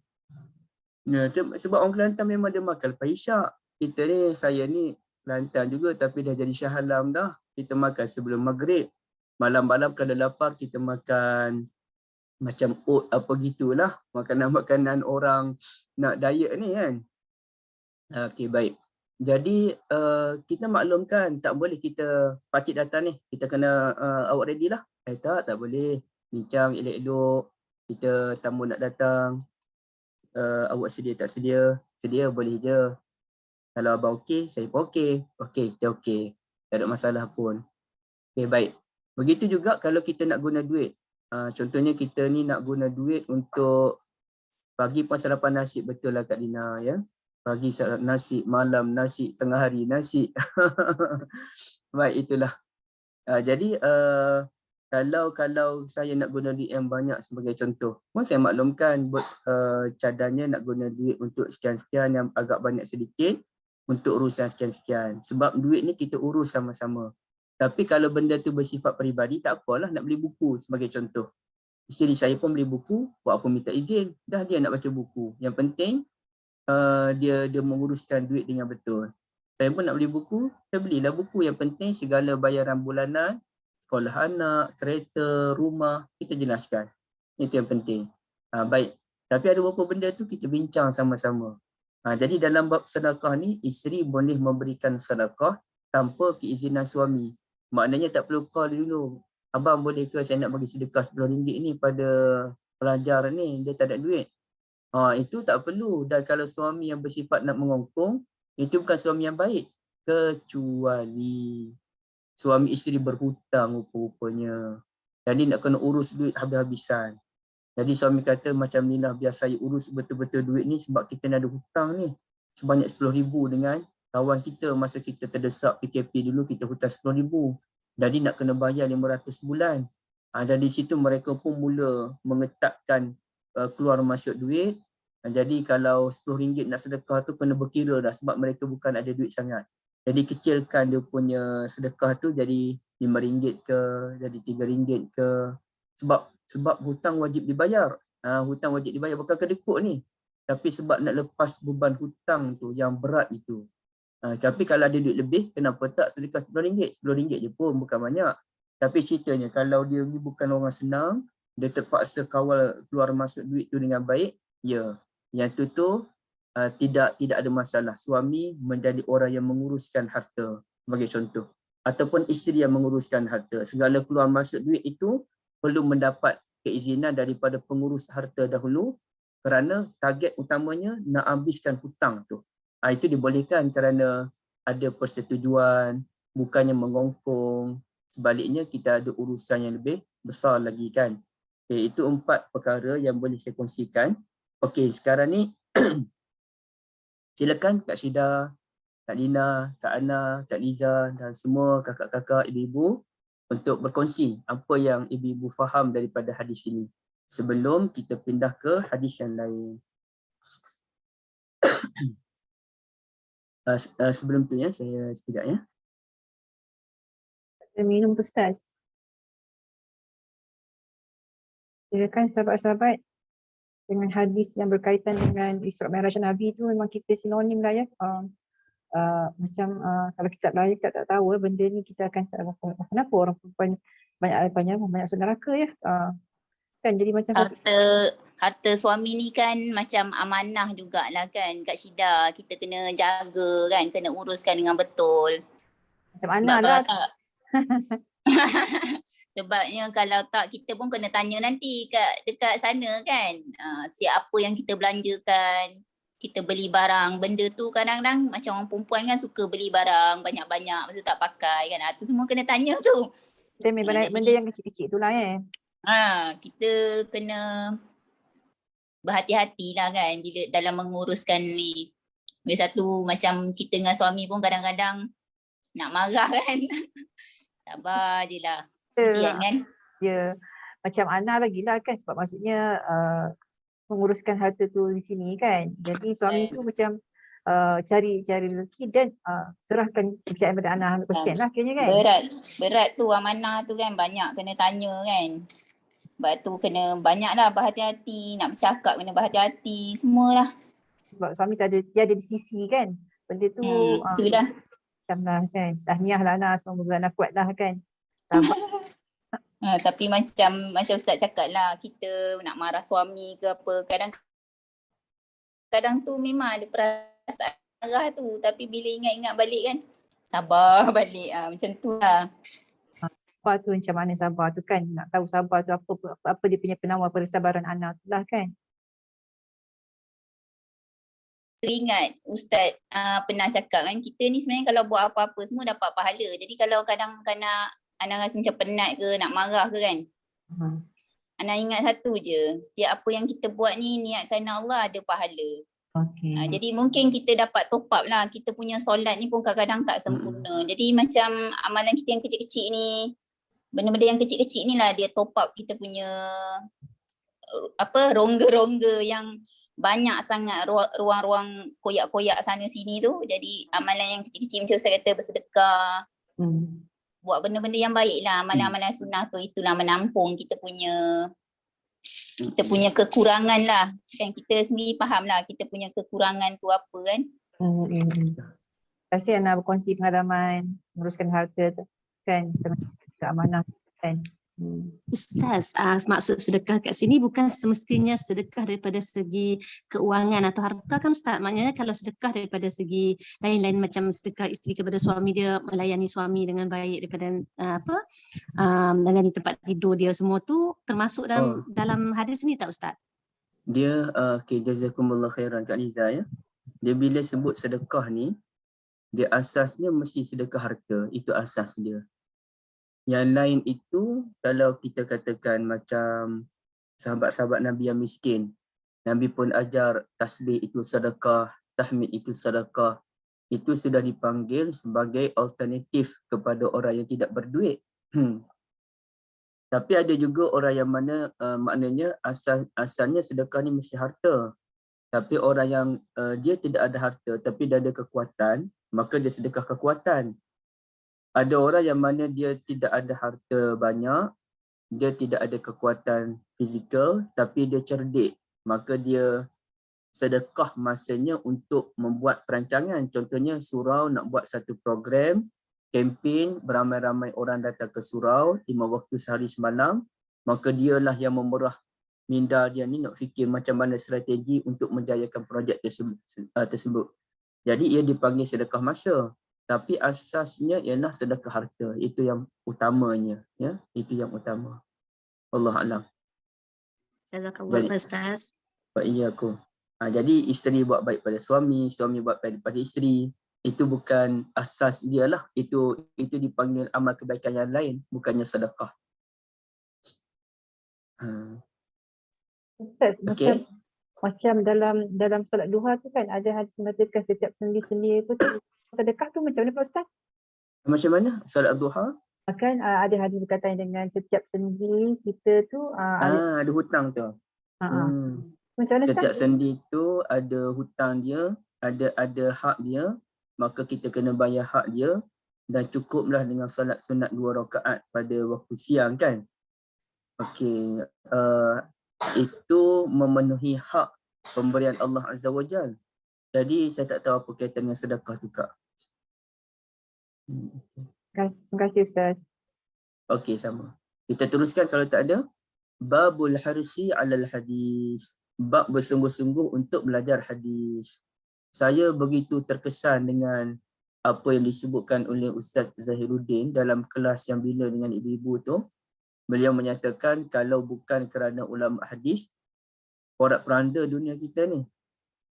Sebab orang Kelantan memang dia makan lepas isyak. Kita ni, saya ni Kelantan juga tapi dah jadi Shah Alam dah. Kita makan sebelum maghrib. Malam-malam kalau lapar kita makan macam oat apa gitulah. Makanan-makanan orang nak diet ni kan. Okey, baik. Jadi kita maklumkan tak boleh kita pakcik datang ni. Kita kena awak ready lah. Tak boleh. Bincang elok-elok. Kita tamu nak datang. Awak sedia tak sedia? Sedia boleh je. Kalau abang okey, saya pun okey. Okey, kita okey. Tak ada masalah pun. Okey, baik. Begitu juga kalau kita nak guna duit. Contohnya kita ni nak guna duit untuk pagi pun sarapan nasi, betul lah Kak Dina ya. Pagi sarapan nasi, malam nasi, tengah hari nasi. Baik, itulah. Jadi kalau saya nak guna duit yang banyak sebagai contoh, pun saya maklumkan cadannya nak guna duit untuk sekian-sekian yang agak banyak sedikit untuk urusan sekian-sekian. Sebab duit ni kita urus sama-sama. Tapi kalau benda tu bersifat peribadi, tak apalah nak beli buku sebagai contoh. Isteri saya pun beli buku, buat apa minta izin. Dah dia nak baca buku. Yang penting dia menguruskan duit dengan betul. Saya pun nak beli buku, saya belilah buku. Yang penting segala bayaran bulanan, sekolah anak, kereta, rumah, kita jelaskan. Itu yang penting. Baik. Tapi ada beberapa benda tu kita bincang sama-sama. Jadi dalam bab sedekah ni, isteri boleh memberikan sedekah tanpa keizinan suami. Maknanya tak perlu call dulu. Abang boleh ke saya nak bagi sedekah RM10 ni pada pelajar ni, dia tak ada duit. Itu tak perlu. Dan kalau suami yang bersifat nak mengongkong, itu bukan suami yang baik. Kecuali suami isteri berhutang rupa-rupanya. Jadi nak kena urus duit habis-habisan. Jadi suami kata macam ni lah, biar saya urus betul-betul duit ni sebab kita nak ada hutang ni. Sebanyak RM10,000 dengan kawan kita masa kita terdesak PKP dulu, kita hutang RM10,000. Jadi nak kena bayar RM500 sebulan. Dari situ mereka pun mula mengetatkan keluar masuk duit. Jadi kalau RM10 nak sedekah tu kena berkira dah sebab mereka bukan ada duit sangat. Jadi kecilkan dia punya sedekah tu jadi RM5 ke, jadi RM3 ke. Sebab hutang wajib dibayar. Hutang wajib dibayar, bukan kedekut ni. Tapi sebab nak lepas beban hutang tu yang berat itu. Tapi kalau ada duit lebih, kenapa tak sedekah RM10? RM10 je pun, bukan banyak. Tapi ceritanya kalau dia ni bukan orang senang, dia terpaksa kawal keluar masuk duit tu dengan baik, ya. Yang tu tidak ada masalah. Suami menjadi orang yang menguruskan harta, sebagai contoh. Ataupun isteri yang menguruskan harta. Segala keluar masuk duit itu perlu mendapat keizinan daripada pengurus harta dahulu kerana target utamanya nak habiskan hutang tu. Itu dibolehkan kerana ada persetujuan, bukannya mengongkong. Sebaliknya kita ada urusan yang lebih besar lagi kan. Okay, itu 4 perkara yang boleh saya kongsikan. Okey, sekarang ni silakan Kak Syida, Kak Lina, Kak Ana, Kak Liza dan semua kakak-kakak, ibu-ibu untuk berkongsi apa yang ibu-ibu faham daripada hadis ini. Sebelum kita pindah ke hadis yang lain. Sebelum tu ya, saya sekejap ya. Saya minum tu Ustaz. Silakan sahabat-sahabat, dengan hadis yang berkaitan dengan Isra' Mi'raj Nabi tu memang kita sinonim lah ya. Kalau kita tak tahu benda ni, kita akan kenapa orang perempuan banyak masuk neraka ya. Kan jadi macam harta suami ni kan macam amanah jugalah kan Kak Syida. Kita kena jaga kan, kena uruskan dengan betul. macam mana lah. Sebabnya kalau tak kita pun kena tanya nanti dekat sana kan. Siapa yang kita belanjakan, kita beli barang. Benda tu kadang-kadang macam orang perempuan kan suka beli barang banyak-banyak, lepas tu tak pakai kan. Itu semua kena tanya tu. Kita benda yang kecil-kecil tu lah kita kena berhati-hati lah kan bila dalam menguruskan ni. Satu macam kita dengan suami pun kadang-kadang nak marah kan. Sabar je lah. Ujian kan? Ya, macam Ana lagi lah kan, sebab maksudnya menguruskan harta tu di sini kan. Jadi suami tu macam cari rezeki dan serahkan kepercayaan pada Ana 100% lah akhirnya kan. Berat tu amanah tu kan, banyak kena tanya kan. Sebab tu kena banyak lah berhati-hati, nak bercakap kena berhati-hati, semualah. Sebab suami dia ada di sisi kan. Benda tu itulah. Macam kan. Tahniah lah Ana, semoga Ana kuat lah kan. Tapi macam Ustaz cakap lah, kita nak marah suami ke apa, kadang tu memang ada perasaan marah tu, tapi bila ingat-ingat balik kan, sabar balik macam tu lah. Sabar tu macam mana sabar tu kan, nak tahu sabar tu apa dia punya penawar kesabaran anak tu lah kan. Ingat Ustaz pernah cakap kan, kita ni sebenarnya kalau buat apa-apa semua dapat pahala. Jadi kalau kadang-kadang Ana rasa macam penat ke, nak marah ke kan. Ana ingat satu je, setiap apa yang kita buat ni niat kerana Allah ada pahala. Jadi mungkin kita dapat top up lah. Kita punya solat ni pun kadang-kadang tak sempurna. Jadi macam amalan kita yang kecil-kecil ni, benda-benda yang kecil-kecil ni lah dia top up kita punya rongga-rongga yang banyak sangat ruang-ruang koyak-koyak sana sini tu. Jadi amalan yang kecil-kecil macam saya kata bersedekah, buat benda-benda yang baik lah, amalan-amalan sunnah tu, itulah menampung kita punya kekurangan lah. Kan kita sendiri faham lah kita punya kekurangan tu apa kan. Terima kasih Ana berkongsi pengalaman menguruskan harta tu kan, keamanah kan. Ustaz, maksud sedekah kat sini bukan semestinya sedekah daripada segi keuangan atau harta kan Ustaz? Maknanya kalau sedekah daripada segi lain-lain macam sedekah isteri kepada suami dia, melayani suami dengan baik daripada melayani tempat tidur dia, semua tu termasuk dalam hadis ni tak Ustaz? Dia okay, jazakumullah khairan Kak Liza ya. Dia bila sebut sedekah ni, dia asasnya mesti sedekah harta, itu asas dia. Yang lain itu kalau kita katakan macam sahabat-sahabat Nabi yang miskin, Nabi pun ajar tasbih itu sedekah, tahmid itu sedekah. Itu sudah dipanggil sebagai alternatif kepada orang yang tidak berduit. Tapi ada juga orang yang mana maknanya asalnya sedekah ni mesti harta. Tapi orang yang dia tidak ada harta tapi dia ada kekuatan, maka dia sedekah kekuatan. Ada orang yang mana dia tidak ada harta banyak, dia tidak ada kekuatan fizikal tapi dia cerdik, maka dia sedekah masanya untuk membuat perancangan. Contohnya surau nak buat satu program, kempen, beramai-ramai orang datang ke surau 5 waktu sehari semalam, maka dialah yang memerah minda dia ni nak fikir macam mana strategi untuk menjayakan projek tersebut. Jadi ia dipanggil sedekah masa. Tapi asasnya ialah sedekah harta. Itu yang utamanya. Ya, itu yang utama. Allah Alam. Jazakallah khair Ustaz. Wa'iyyakum. Jadi isteri buat baik pada suami, suami buat baik pada isteri. Itu bukan asas dia lah. Itu dipanggil amal kebaikan yang lain. Bukannya sedekah. Ustaz, Okay. macam dalam solat duha tu kan ada hadis mengatakan setiap sendi-sendi tu sedekah tu macam mana Pak Ustaz? Macam mana? Solat duha? Kan ada hadis berkaitan dengan setiap sendi kita tu ada hutang tu. Macam mana Setiap Ustaz? sendi tu ada hutang dia, ada hak dia, maka kita kena bayar hak dia dan cukuplah dengan solat sunat 2 rakaat pada waktu siang kan. Okey, itu memenuhi hak pemberian Allah Azza wa Jalla. Jadi saya tak tahu apa kaitan dengan sedekah tu Kak. Terima kasih Ustaz. Okey, sama. Kita teruskan kalau tak ada. Babul harsi alal hadis. Bab bersungguh-sungguh untuk belajar hadis. Saya begitu terkesan dengan apa yang disebutkan oleh Ustaz Zahiruddin dalam kelas yang bina dengan ibu-ibu tu. Beliau menyatakan kalau bukan kerana ulama hadis, porak-poranda dunia kita ni.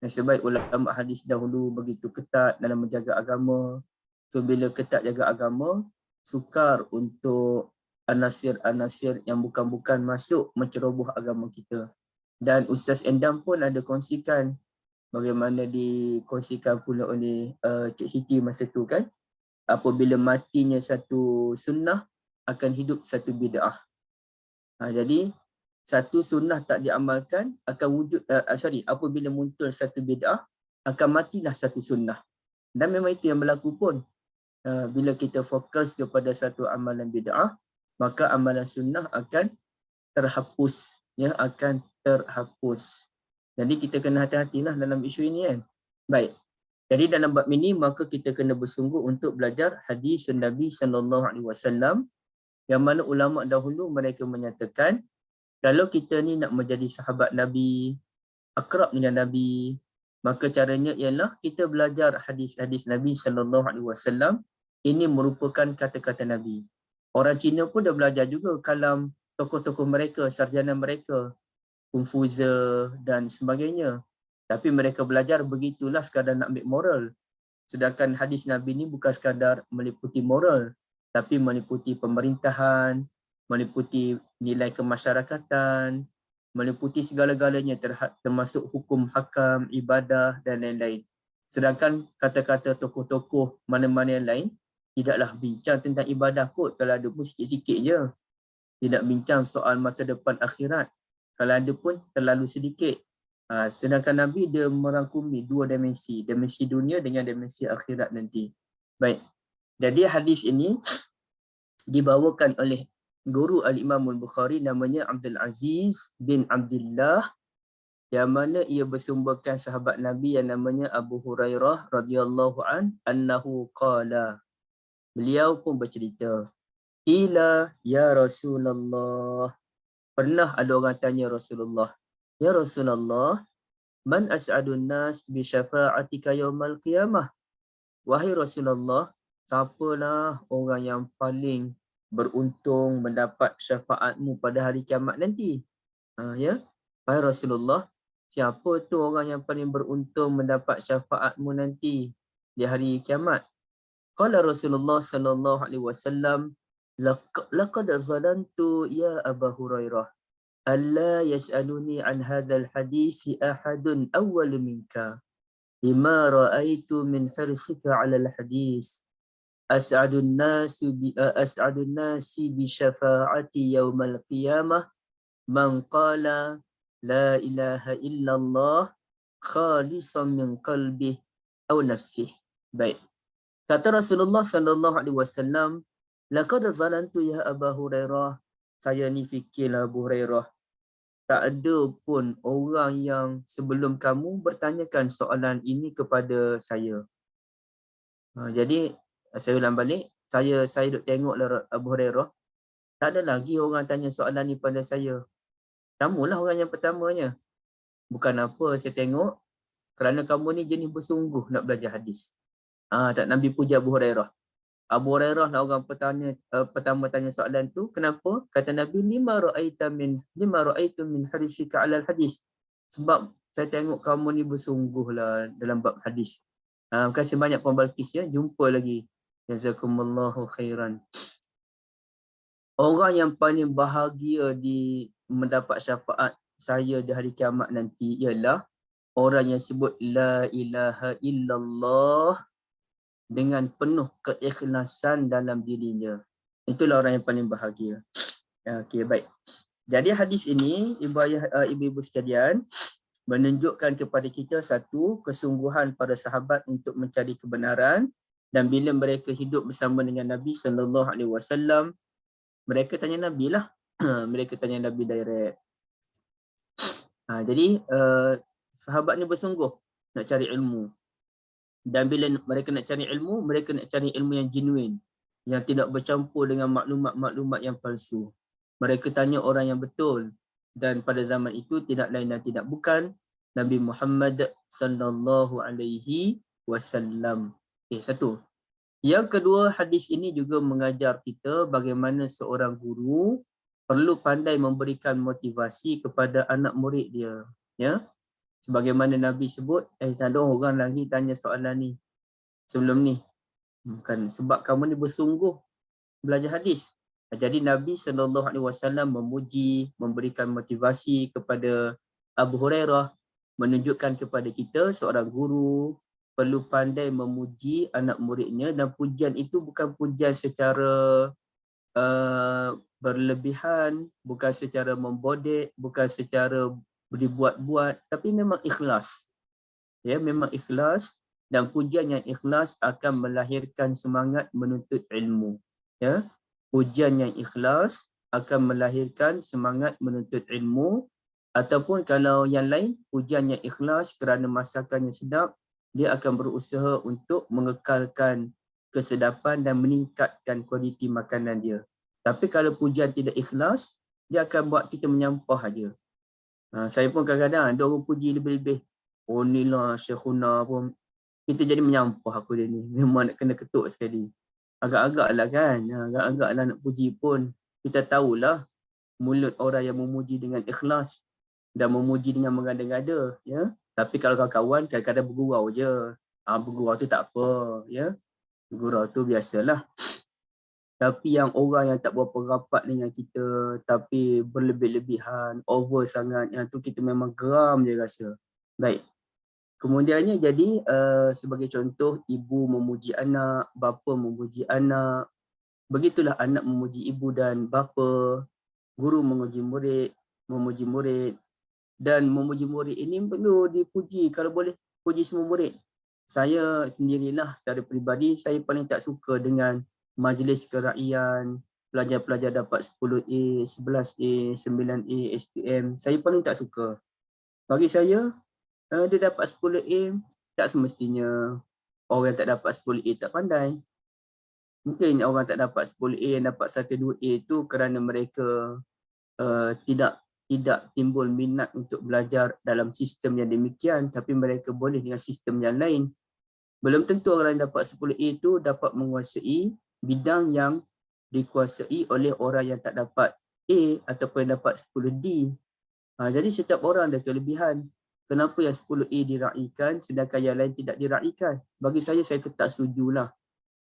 Nasib baik ulama hadis dahulu begitu ketat dalam menjaga agama. So bila ketat jaga agama, sukar untuk anasir-anasir yang bukan-bukan masuk menceroboh agama kita. Dan Ustaz Endam pun ada kongsikan bagaimana dikongsikan pula oleh Cik Siti masa tu kan. Apabila matinya satu sunnah, akan hidup satu bid'ah. Jadi satu sunnah tak diamalkan, akan wujud, apabila muncul satu bid'ah, akan matilah satu sunnah. Dan memang itu yang berlaku pun. Bila kita fokus kepada satu amalan bid'ah, maka amalan sunnah akan terhapus. Ya, akan terhapus. Jadi kita kena hati-hatilah dalam isu ini kan. Baik. Jadi dalam bab ini maka kita kena bersungguh untuk belajar hadis Nabi SAW, yang mana ulama dahulu mereka menyatakan kalau kita ni nak menjadi sahabat Nabi, akrab dengan Nabi, maka caranya ialah kita belajar hadis-hadis Nabi SAW. Ini merupakan kata-kata Nabi. Orang Cina pun dah belajar juga kalam tokoh-tokoh mereka, sarjana mereka, Confucius dan sebagainya. Tapi mereka belajar begitulah sekadar nak ambil moral. Sedangkan hadis Nabi ni bukan sekadar meliputi moral, tapi meliputi pemerintahan, meliputi nilai kemasyarakatan, meliputi segala-galanya termasuk hukum hakam, ibadah dan lain-lain. Sedangkan kata-kata tokoh-tokoh mana-mana yang lain tidaklah bincang tentang ibadah kot, kalau ada pun sikit-sikit je. Tidak bincang soal masa depan akhirat, kalau ada pun terlalu sedikit. Sedangkan Nabi dia merangkumi 2 dimensi, dimensi dunia dengan dimensi akhirat nanti. Baik. Jadi hadis ini dibawakan oleh guru Al-Imam Al-Bukhari namanya Abdul Aziz bin Abdullah, yang mana ia bersumberkan sahabat Nabi yang namanya Abu Hurairah radhiyallahu anhu qala. Beliau pun bercerita, Qila ya Rasulullah. Pernah ada orang tanya Rasulullah, ya Rasulullah, man as'adun nas bi syafa'atika yaumal qiyamah? Wahai Rasulullah, siapalah orang yang paling beruntung mendapat syafaatmu pada hari kiamat nanti? Ya, wahai Rasulullah, siapa tu orang yang paling beruntung mendapat syafaatmu nanti di hari kiamat? Qala Rasulullah sallallahu alaihi wasallam, laqad zalantu ya Aba Hurairah alla yas'aluni an hadzal hadisi ahadun awwal minka lima ra'aitu min hirsika 'ala al-hadis as'adun nasi bi syafa'ati yaumal qiyamah man qala la ilaha illallah khalisan min qalbihi aw nafsihi. Baik. Kata Rasulullah sallallahu alaihi wasallam, laqad zalantu ya Aba Hurairah. Saya ni fikirlah Abu Hurairah, tak ada pun orang yang sebelum kamu bertanyakan soalan ini kepada saya. Jadi saya ulang balik, saya duk tengoklah Abu Hurairah, tak ada lagi orang tanya soalan ni pada saya. Kamulah orang yang pertamanya. Bukan apa saya tengok, kerana kamu ni jenis bersungguh nak belajar hadis. Tak Nabi puja Abu Hurairah. Abu Hurairah lah orang pertama tanya soalan tu. Kenapa? Kata Nabi, lima ra'aitu min harisika 'alal hadis. Sebab saya tengok kamu ni bersungguhlah dalam bab hadis. Terima kasih banyak Puan Balkis ya. Jumpa lagi. Jazakumullahu khairan. Orang yang paling bahagia mendapat syafaat saya di hari kiamat nanti ialah orang yang sebut la ilaha illallah dengan penuh keikhlasan dalam dirinya. Itulah orang yang paling bahagia. Okey, baik. Jadi hadis ini, ibu-ibu sekalian, menunjukkan kepada kita satu, kesungguhan para sahabat untuk mencari kebenaran, dan bila mereka hidup bersama dengan Nabi sallallahu alaihi wasallam, mereka tanya Nabi lah. Mereka tanya Nabi direct. Jadi sahabat ni bersungguh nak cari ilmu. Dan bila mereka nak cari ilmu, mereka nak cari ilmu yang genuine, yang tidak bercampur dengan maklumat-maklumat yang palsu. Mereka tanya orang yang betul, dan pada zaman itu tidak lain dan tidak bukan Nabi Muhammad sallallahu alaihi wasallam. Satu. Yang kedua, hadis ini juga mengajar kita bagaimana seorang guru perlu pandai memberikan motivasi kepada anak murid dia. Ya. Sebagaimana Nabi sebut, tak ada orang lagi tanya soalan ni sebelum ni. Bukan sebab kamu ni bersungguh belajar hadis. Jadi Nabi SAW memuji, memberikan motivasi kepada Abu Hurairah, menunjukkan kepada kita seorang guru perlu pandai memuji anak muridnya, dan pujian itu bukan pujian secara berlebihan, bukan secara membodek, bukan secara dibuat-buat, tapi memang ikhlas. Ya, memang ikhlas, dan pujian yang ikhlas akan melahirkan semangat menuntut ilmu. Ya, pujian yang ikhlas akan melahirkan semangat menuntut ilmu, ataupun kalau yang lain, pujian yang ikhlas kerana masakannya sedap, dia akan berusaha untuk mengekalkan kesedapan dan meningkatkan kualiti makanan dia. Tapi kalau pujian tidak ikhlas, dia akan buat kita menyampah aja. Saya pun kadang-kadang ada orang puji lebih-lebih. Oh ni lah Syekhuna pun. Kita jadi menyampah aku dia ni. Memang nak kena ketuk sekali. Agak-agak lah kan. Agak-agak lah nak puji pun. Kita tahulah mulut orang yang memuji dengan ikhlas dan memuji dengan mengada-ngada. Ya? Tapi kalau kawan-kawan kadang-kadang bergurau je. Bergurau tu tak apa. Ya? Bergurau tu biasalah. Tapi yang orang yang tak berapa rapat dengan kita, tapi berlebih-lebihan, over sangat, yang tu kita memang geram je rasa. Baik. Kemudiannya jadi sebagai contoh, ibu memuji anak, bapa memuji anak. Begitulah anak memuji ibu dan bapa, guru memuji murid. Dan memuji murid ini perlu dipuji, kalau boleh puji semua murid. Saya sendirilah secara peribadi, saya paling tak suka dengan majlis kerakyaan, pelajar-pelajar dapat 10A, 11A, 9A, SPM. Saya paling tak suka. Bagi saya, dia dapat 10A, tak semestinya orang yang tak dapat 10A tak pandai. Mungkin orang tak dapat 10A yang dapat 1-2A itu kerana mereka tidak timbul minat untuk belajar dalam sistem yang demikian, tapi mereka boleh dengan sistem yang lain. Belum tentu orang yang dapat 10A itu dapat menguasai bidang yang dikuasai oleh orang yang tak dapat A ataupun yang dapat 10D. Jadi setiap orang ada kelebihan. Kenapa yang 10A diraikan sedangkan yang lain tidak diraikan? Bagi saya tak setujulah.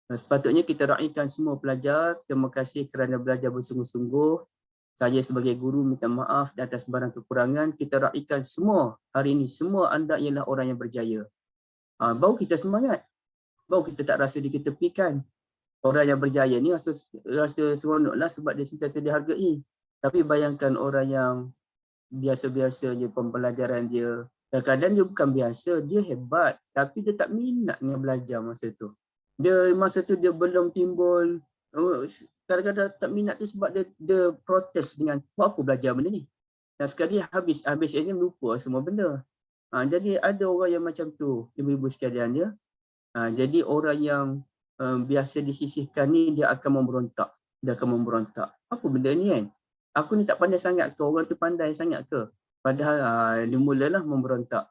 Sepatutnya kita raikan semua pelajar. Terima kasih kerana belajar bersungguh-sungguh. Saya sebagai guru minta maaf di atas barang kekurangan. Kita raikan semua hari ini. Semua anda ialah orang yang berjaya. Baru kita semangat. Baru kita tak rasa diketepikan. Orang yang berjaya ni rasa seronoklah sebab dia sentiasa dihargai. Tapi bayangkan orang yang biasa-biasa je pembelajaran dia. Kadang-kadang dia bukan biasa, dia hebat. Tapi dia tak minat dengan belajar masa tu. Masa tu dia belum timbul, kadang-kadang tak minat tu sebab dia protes dengan, buat apa belajar benda ni? Dan sekali habis exam lupa semua benda. Jadi ada orang yang macam tu, ibu-ibu sekalian ya. Jadi orang yang biasa disisihkan ni dia akan memberontak. Apa benda ni kan? Aku ni tak pandai sangat ke? Orang tu pandai sangat ke? Padahal dia mulalah memberontak.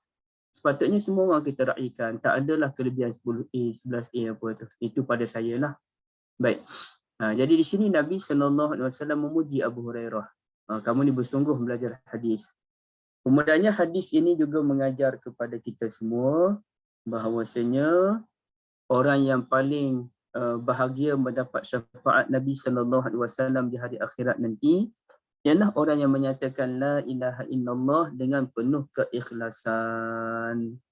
Sepatutnya semua orang kita raikan. Tak adalah kelebihan 10A, 11A apa tu. Itu pada saya lah. Baik. Jadi di sini Nabi SAW memuji Abu Hurairah. Kamu ni bersungguh belajar hadis. Kemudiannya hadis ini juga mengajar kepada kita semua bahawasanya orang yang paling bahagia mendapat syafaat Nabi SAW di hari akhirat nanti ialah orang yang menyatakan la ilaha illallah dengan penuh keikhlasan,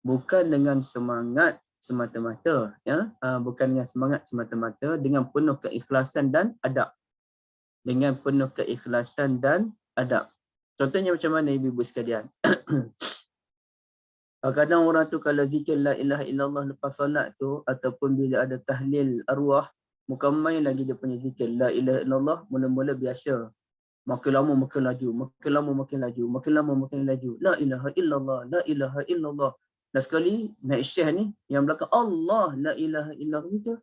bukan dengan semangat semata-mata ya, bukan dengan semangat semata-mata, dengan penuh keikhlasan dan adab. Dengan penuh keikhlasan dan adab. Contohnya macam mana ibu-ibu sekalian? Kadang orang tu kalau zikir la ilaha illallah lepas solat tu ataupun bila ada tahlil arwah, bukan main lagi dia punya zikir la ilaha illallah, mula-mula biasa. Makin lama makin laju, makin lama makin laju, makin lama makin laju. La ilaha illallah, la ilaha illallah. Dan sekali naik syekh ni yang belakang Allah la ilaha illallah itu.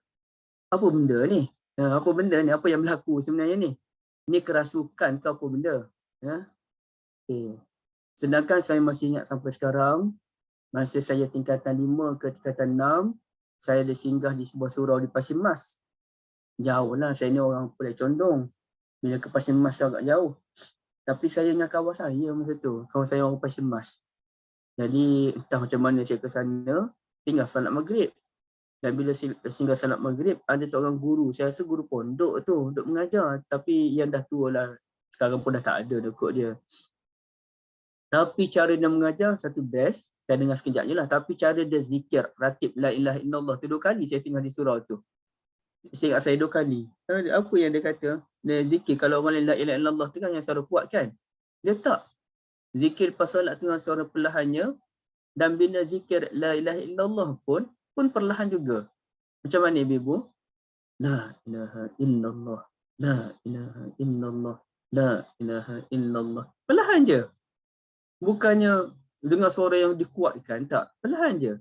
Apa benda ni? Apa benda ni? Apa yang berlaku sebenarnya ni? Ni kerasukan ke apa benda? Ya. Okay. Sedangkan saya masih ingat sampai sekarang, masa saya tingkatan 5 ke tingkatan 6, saya ada singgah di sebuah surau di Pasir Mas. Jauh lah, saya ni orang Pulau Condong. Bila ke Pasir Mas agak jauh. Tapi saya dengan kawan saya masa tu. Kawan saya orang Pasir Mas. Jadi entah macam mana saya ke sana, tinggal salat maghrib. Dan bila singgah salat maghrib, ada seorang guru. Saya rasa guru pondok tu, duk mengajar. Tapi yang dah tua lah. Sekarang pun dah tak ada dah kot dia. Tapi cara dia mengajar, satu best. Saya dengar sekejap je lah. Tapi cara dia zikir, ratib la ilaha illallah tu 2 kali saya singgah di surau tu. Saya ingat saya 2 kali. Apa yang dia kata? Dia zikir kalau orang lain la ilaha illallah tu kan yang suara kuat kan? Dia tak. Zikir pas solat tu dengan suara perlahannya. Dan bila zikir la ilaha illallah pun perlahan juga. Macam mana ibu? La ilaha illallah. La ilaha illallah. La ilaha illallah. Perlahan je. Bukannya dengan suara yang dikuatkan. Tak. Perlahan je.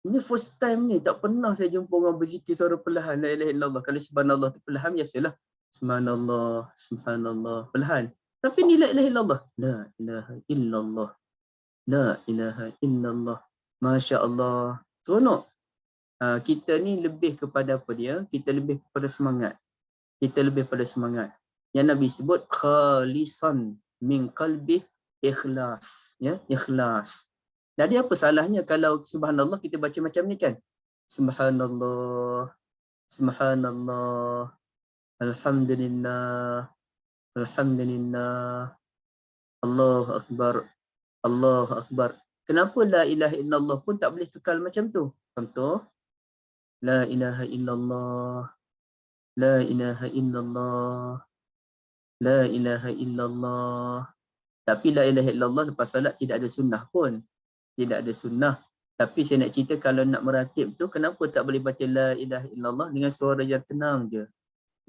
Ini first time ni, tak pernah saya jumpa orang berzikir suara perlahan, la ilaha illallah. Kalau subhanallah tu perlahan, biasalah. Subhanallah, subhanallah, perlahan. Tapi ni la ilaha illallah. La ilaha illallah. La ilaha illallah. Masya Allah. Seronok. Kita ni lebih kepada apa dia? Kita lebih kepada semangat. Kita lebih pada semangat. Yang Nabi sebut, khalisan min qalbi ikhlas. Ya, ikhlas. Jadi apa salahnya kalau subhanallah kita baca macam ni kan? Subhanallah, subhanallah, alhamdulillah, alhamdulillah, Allahu akbar, Allahu akbar. Kenapa la ilaha illallah pun tak boleh kekal macam tu? Contoh, la ilaha illallah, la ilaha illallah, la ilaha illallah. Tapi la ilaha illallah lepas salat tidak ada sunnah pun. Tidak ada sunnah. Tapi saya nak cerita kalau nak meratib tu, kenapa tak boleh baca la ilaha illallah dengan suara yang tenang je.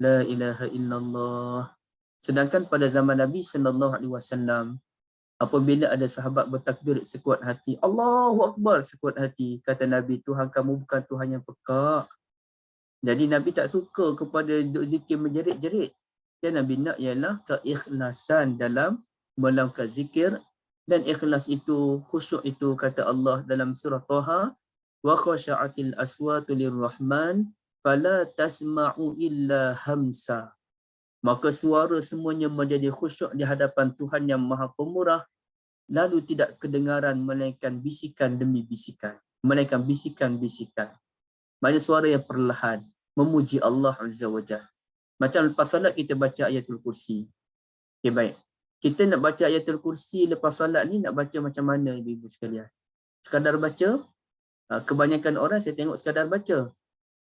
La ilaha illallah. Sedangkan pada zaman Nabi SAW, apabila ada sahabat bertakbir sekuat hati, Allahu Akbar sekuat hati, kata Nabi, Tuhan kamu bukan Tuhan yang pekak. Jadi Nabi tak suka kepada duk zikir menjerit-jerit. Yang Nabi nak ialah keikhlasan dalam melakukan zikir, dan ikhlas itu, khusyuk itu kata Allah dalam surah Taha, wa khasha'atil aswatu lirrahman fala tasma'u illa hamsa. Maka suara semuanya menjadi khusyuk di hadapan Tuhan yang Maha Pemurah, lalu tidak kedengaran melainkan bisikan demi bisikan, melainkan bisikan-bisikan. Maksudnya suara yang perlahan memuji Allah Azza wa Jalla. Macam lepas salat kita baca ayatul kursi. Okay, baik. Kita nak baca ayatul kursi lepas salat ni nak baca macam mana ibu-ibu sekalian? Sekadar baca? Kebanyakan orang saya tengok sekadar baca.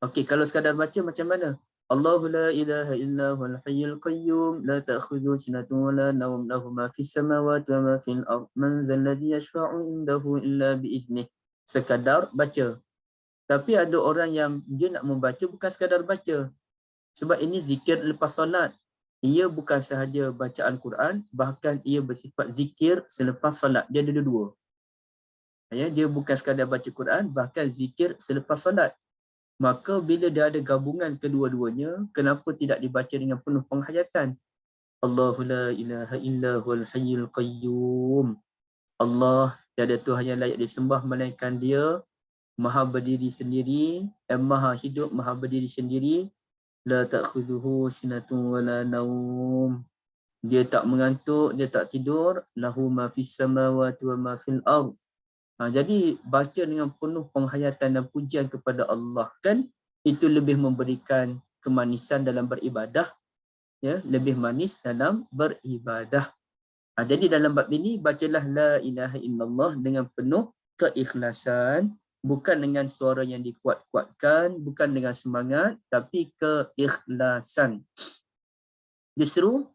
Okey, kalau sekadar baca macam mana? Allahu la ilaha illa huwal hayyul qayyum la ta'khudhuhu sinatun wa la nawm lahu ma fis samawati wa ma fil ard man dhal ladzi yashfa'u indahu illa bi iznih. Sekadar baca. Tapi ada orang yang dia nak membaca bukan sekadar baca. Sebab ini zikir lepas solat. Ia bukan sahaja bacaan Quran, bahkan ia bersifat zikir selepas solat. Dia ada dua. Ya, dia bukan sekadar baca Quran, bahkan zikir selepas solat. Maka bila dia ada gabungan kedua-duanya, kenapa tidak dibaca dengan penuh penghayatan? Allahu la ilaha illa huwal hayyul qayyum. Allah, tiada Tuhan yang layak disembah melainkan Dia, Maha berdiri sendiri, Maha hidup, Maha berdiri sendiri. La ta'khudhuhu sinatun wa la naum. Dia tak mengantuk, dia tak tidur. Lahu ma fis samawati wa ma fil ard. Jadi baca dengan penuh penghayatan dan pujian kepada Allah, kan itu lebih memberikan kemanisan dalam beribadah, ya, lebih manis dalam beribadah. Jadi dalam bab ini bacalah la ilaha illallah dengan penuh keikhlasan, bukan dengan suara yang dikuat-kuatkan, bukan dengan semangat, tapi keikhlasan. Justru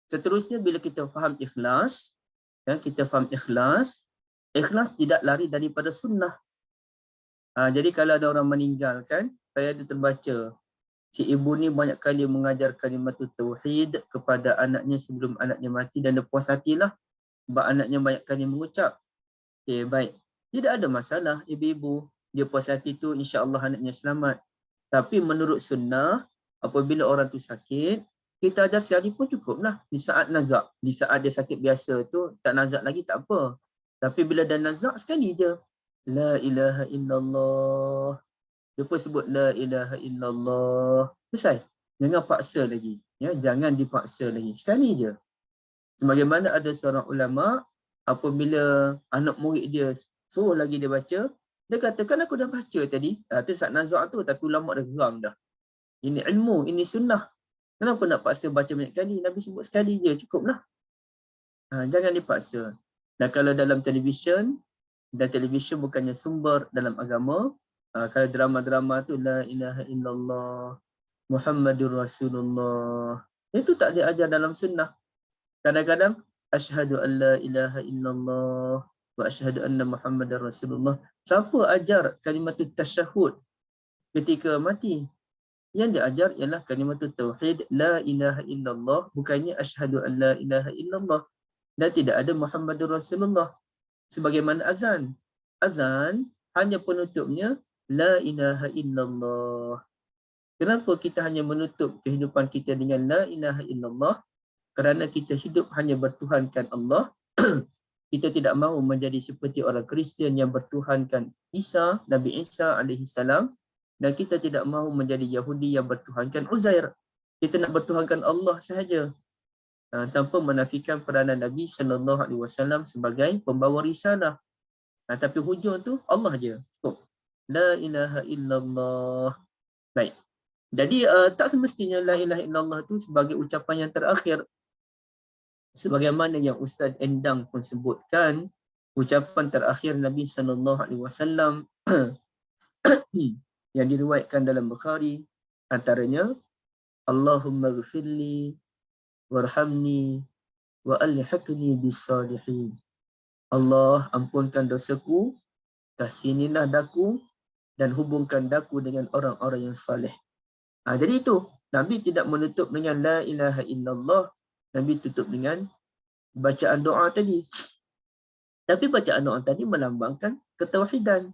seterusnya bila kita faham ikhlas, ya, kita faham ikhlas, ikhlas tidak lari daripada sunnah. Jadi kalau ada orang meninggal, kan, saya ada terbaca, si ibu ni banyak kali mengajar kalimat tauhid kepada anaknya sebelum anaknya mati, dan dia puas hatilah sebab anaknya banyak kali mengucap. Okay, baik. Tidak ada masalah ibu-ibu. Dia puas hati tu, insya-Allah anaknya selamat. Tapi menurut sunnah, apabila orang tu sakit, kita ajar sekali pun cukuplah. Di saat nazak, di saat dia sakit biasa tu, tak nazak lagi tak apa. Tapi bila dah nazak sekali je, la ilaha illallah. Dia pun sebut la ilaha illallah. Selesai. Jangan paksa lagi. Ya, jangan dipaksa lagi. Sekali je. Sebagaimana ada seorang ulama, apabila anak murid dia suruh lagi dia baca, dia kata, kan aku dah baca tadi. Tu saat nazak tu, tapi ulama dah geram dah. Ini ilmu, ini sunnah. Kenapa nak paksa baca banyak kali? Nabi sebut sekali je, cukuplah. Jangan dipaksa. Dan kalau dalam televisyen, dan televisyen bukannya sumber dalam agama, kalau drama-drama tu la ilaha illallah Muhammadur Rasulullah, itu tak diajar dalam sunnah. Kadang-kadang asyhadu an la ilaha illallah wa asyhadu anna Muhammadar Rasulullah. Siapa ajar kalimat tasyahud ketika mati? Yang diajar ialah kalimat tauhid la ilaha illallah, bukannya asyhadu an la ilaha illallah. Dan tidak ada Muhammadur Rasulullah. Sebagaimana azan. Azan hanya penutupnya la ilaha illallah. Kenapa kita hanya menutup kehidupan kita dengan la ilaha illallah? Kerana kita hidup hanya bertuhankan Allah. Kita tidak mahu menjadi seperti orang Kristian yang bertuhankan Isa, Nabi Isa alaihi salam, dan kita tidak mahu menjadi Yahudi yang bertuhankan Uzair. Kita nak bertuhankan Allah sahaja, tanpa menafikan peranan Nabi sallallahu alaihi wasallam sebagai pembawa risalah. Tapi hujung tu Allah je. La ilaha illallah. Baik. Jadi tak semestinya la ilaha illallah tu sebagai ucapan yang terakhir. Sebagaimana yang Ustaz Endang pun sebutkan, ucapan terakhir Nabi sallallahu alaihi wasallam yang diriwayatkan dalam Bukhari, antaranya Allahumma ghfirli warhamni wa alhiqni bis-salihin. Allah, ampunkan dosaku, kasihanilah daku, dan hubungkan daku dengan orang-orang yang saleh. Jadi itu, Nabi tidak menutup dengan la ilaha illallah, Nabi tutup dengan bacaan doa tadi. Tapi bacaan doa tadi melambangkan ketauhidan.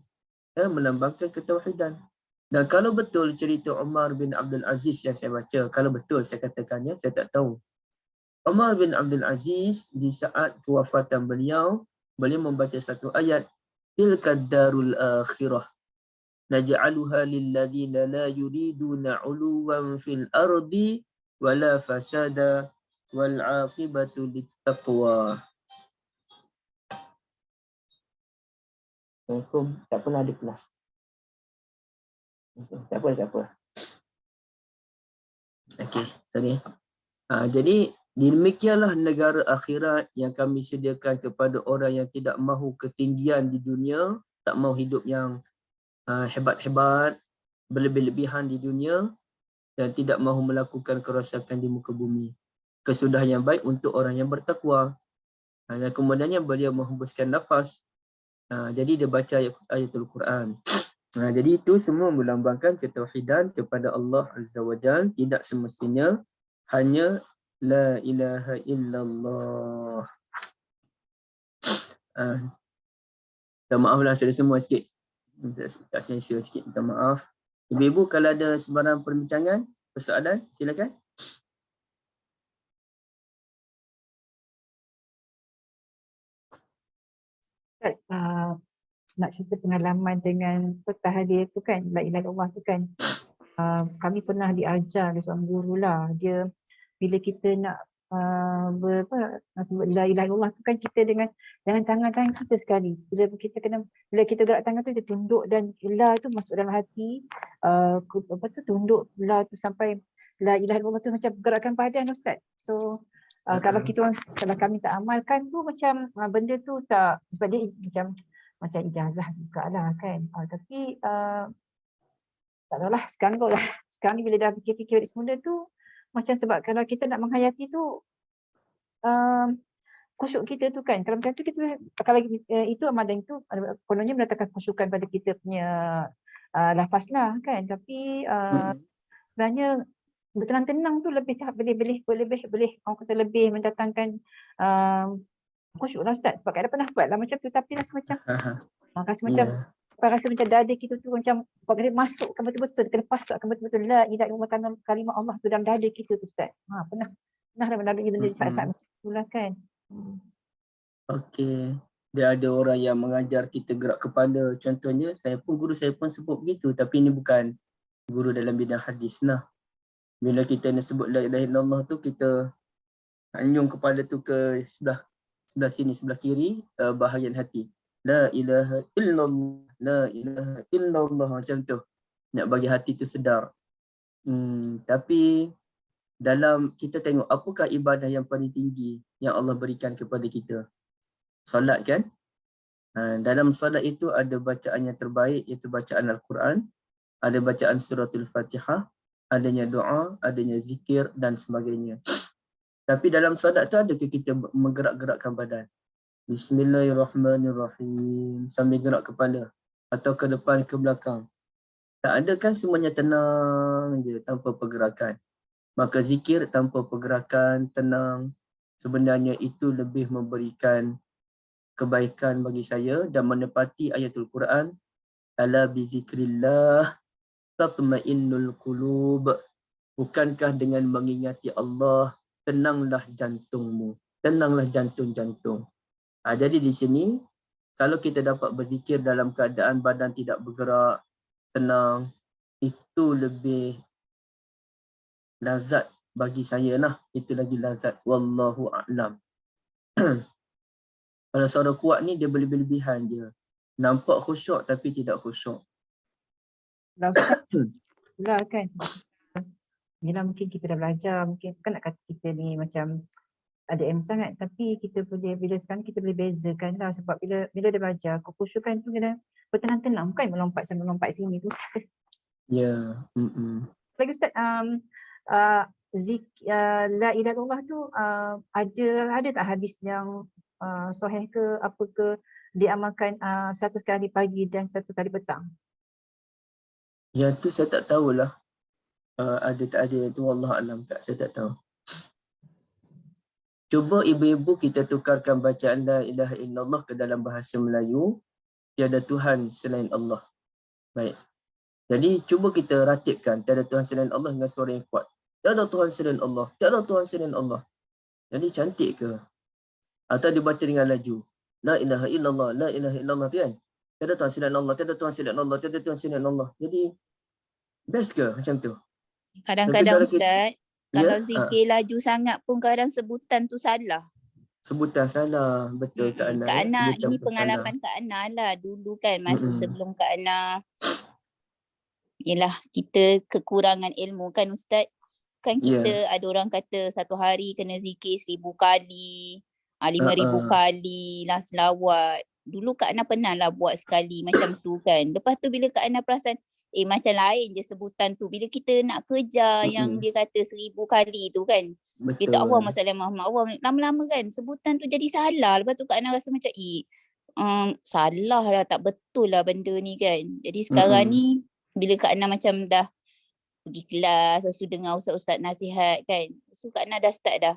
Melambangkan ketauhidan. Dan kalau betul cerita Umar bin Abdul Aziz yang saya baca, kalau betul saya katakannya, saya tak tahu. Umar bin Abdul Aziz di saat kewafatan beliau membaca satu ayat, tilka darul akhirah naj'aluha lilladheena la yuriduna 'uluwan fil ardi wala fasada wal 'aqibatu littaqwa. Assalamualaikum. Tak pernah ada kelas. Tak apa. Okey, sorry. Jadi demikianlah negara akhirat yang kami sediakan kepada orang yang tidak mahu ketinggian di dunia, tak mahu hidup yang hebat-hebat, berlebih-lebihan di dunia dan tidak mahu melakukan kerosakan di muka bumi. Kesudahan yang baik untuk orang yang bertakwa. Dan kemudiannya beliau menghembuskan nafas. Jadi dia baca ayatul Quran. Jadi itu semua melambangkan ketauhidan kepada Allah Azza wa Jalla, tidak semestinya hanya la ilaha illallah. Minta maaf lah saya semua sikit. Tak selesa sikit, minta maaf. Ibu-ibu kalau ada sebarang perbincangan, persoalan, silakan. Nak cerita pengalaman dengan tahlil tu kan, la ilaha illallah tu kan. Kami pernah diajar oleh seorang guru lah. Dia bila kita nak sebut la ilaha illallah tu kan, kita dengan tangan kita sekali. Bila kita gerak tangan tu, kita tunduk dan la tu masuk dalam hati. Tunduk la tu sampai la ilaha illallah tu macam gerakan badan, Ustaz. So kalau kami tak amalkan tu macam benda tu tak, sebab dia macam ijazah juga lah kan. Tapi tak tahulah sekarang ni bila dah fikir-fikir semula tu, macam sebab kalau kita nak menghayati tu khusyuk kita tu kan, kalau macam tu kita, kalau itu amalan itu kononnya mendatangkan khusyukan pada kita punya lafaz lah kan. Tapi sebenarnya bertenang-tenang tu lebih orang kata lebih mendatangkan khusyuk lah Ustaz. Sebab kadang pernah buat lah macam tu, tapi rasa macam rasa macam dada kita tu macam dia masukkan betul-betul, kena pasakkan betul-betul la ilaha illallah, kalimah Allah tu dalam dada kita tu Ustaz. Pernah melalui benda di saat-saat macam itulah kan. Okey. Dia ada orang yang mengajar kita gerak kepala. Contohnya guru saya pun sebut begitu, tapi ini bukan guru dalam bidang hadis lah. Bila kita nak sebut la ilaha illallah tu, kita anyung kepala tu ke sebelah sini, sebelah kiri, bahagian hati. La ilaha illallah, la ilaha illallah, macam tu. Nak bagi hati tu sedar. Tapi dalam kita tengok apakah ibadah yang paling tinggi yang Allah berikan kepada kita? Salat kan? Dalam salat itu ada bacaan yang terbaik, iaitu bacaan Al-Quran, ada bacaan suratul Fatihah, adanya doa, adanya zikir dan sebagainya. Tapi dalam salat tu adakah kita menggerak-gerakkan badan? Bismillahirrahmanirrahim sambil gerak kepala atau ke depan ke belakang? Tak ada kan, semuanya tenang je tanpa pergerakan. Maka zikir tanpa pergerakan, tenang, sebenarnya itu lebih memberikan kebaikan bagi saya dan menepati ayatul Quran, ala bizikrillah tatmainnul qulub. Bukankah dengan mengingati Allah tenanglah jantungmu, tenanglah jantung-jantung. Jadi di sini kalau kita dapat berzikir dalam keadaan badan tidak bergerak, tenang, itu lebih lazat bagi saya lah. Itu lagi lazat. Wallahu a'lam. Kalau suara kuat ni dia berlebihan dia. Nampak khusyuk tapi tidak khusyuk. Lah kan. Yelah, mungkin kita dah belajar, mungkin kan nak kata kita ni macam ada ilmu sangat, tapi kita boleh, bila sekarang kita boleh bezakan lah, sebab bila dah belajar, kekhusyukan tu kena bertenang-tenang, bukan melompat sana melompat sini tu. Ya. Lagi Ustaz, la ilaha illallah tu ada tak hadis yang sahih ke apa ke diamalkan satu kali pagi dan satu kali petang? Yang tu saya tak tahulah. Ada tak ada tu wallah alam Kak, saya tak tahu. Cuba ibu-ibu kita tukarkan bacaan la ilaha illallah ke dalam bahasa Melayu. Tiada Tuhan selain Allah. Baik. Jadi cuba kita ratibkan tiada Tuhan selain Allah dengan suara yang kuat. Tiada Tuhan selain Allah, tiada Tuhan selain Allah. Jadi cantik ke? Atau dibaca dengan laju. La ilaha illallah, la ilaha illallah tu kan? Tiada Tuhan selain Allah, tiada Tuhan selain Allah, tiada Tuhan selain Allah. Jadi best ke macam tu? Kadang-kadang kalau kita- Ustaz, kalau Ya, zikir laju sangat pun kadang sebutan tu salah. sebutan salah. Betul Kak Ana. Kak Ya? Ana, Sebutan ini pun pengalaman Kak Ana lah dulu kan masa sebelum Kak Ana. Yelah, kita kekurangan ilmu kan Ustaz. Kan Ya. kita ada orang kata satu hari kena zikir 1000 kali, 5000 kali lah selawat. Dulu Kak Ana pernah lah buat sekali macam tu kan. Lepas tu bila Kak Ana perasan, macam lain je sebutan tu. Bila kita nak kejar yang dia kata 1000 kali tu kan. Kita Betul. Allah Masallah Muhammad Allah. Lama-lama kan sebutan tu jadi salah. Lepas tu Kak Ana rasa macam salah lah, tak betul lah benda ni kan. Jadi sekarang ni bila Kak Ana macam dah pergi kelas, lepas tu dengar ustaz-ustaz nasihat kan. Lepas tu Kak Ana dah start dah.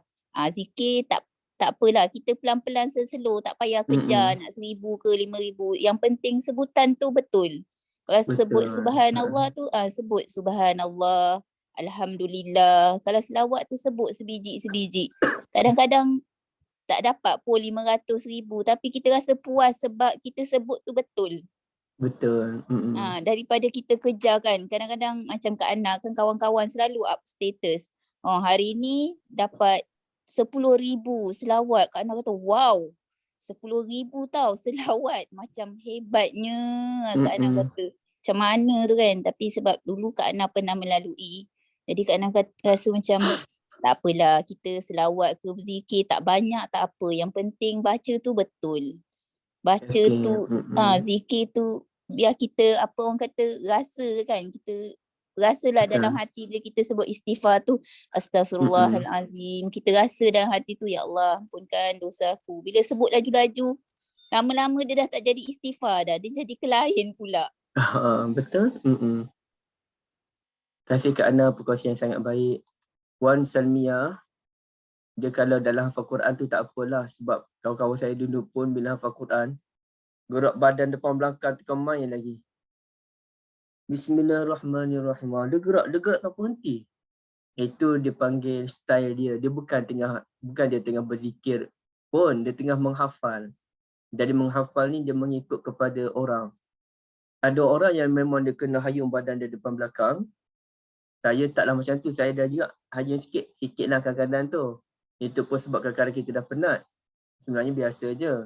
Zikir tak apalah, kita pelan-pelan slow, tak payah kejar nak 1000 ke 5000. Yang penting sebutan tu betul. Kalau sebut subhanallah tu, sebut subhanallah, alhamdulillah. Kalau selawat tu sebut sebiji-sebiji. Kadang-kadang tak dapat pun 500,000 tapi kita rasa puas sebab kita sebut tu betul. Betul. Daripada kita kejar kan. Kadang-kadang macam Kak Ana kan kawan-kawan selalu up status. Hari ni dapat 10,000 selawat. Kak Ana kata wow, 10,000 tau selawat. Macam hebatnya Kak Ana kata. Macam mana tu kan. Tapi sebab dulu Kak Ana pernah melalui. Jadi Kak Ana rasa macam tak apalah, kita selawat ke berzikir tak banyak tak apa. Yang penting baca tu betul. Baca tu, zikir tu biar kita apa orang kata rasa kan. Kita rasalah dalam hati bila kita sebut istighfar tu, astaghfirullahalazim. Kita rasa dalam hati tu, ya Allah ampunkan dosa aku. Bila sebut laju-laju, lama-lama dia dah tak jadi istighfar dah. Dia jadi kelain pula. Betul. Kasih Kak Ana perkongsian yang sangat baik. Wan Salmia, dia kalau dalam hafal Quran tu tak apalah, sebab kawan-kawan saya dulu pun bila hafal Quran, gerak badan depan belakang tekan main lagi. Bismillahirrahmanirrahim. Dia gerak tak berhenti. Itu dia panggil style dia. Dia bukan dia tengah berzikir pun, dia tengah menghafal. Jadi menghafal ni dia mengikut kepada orang. Ada orang yang memang dia kena hayung badan dia depan belakang. Saya taklah macam tu, saya dah juga hayung sikit lah kadang-kadang tu. Itu pun sebab kadang-kadang kita dah penat. Sebenarnya biasa je.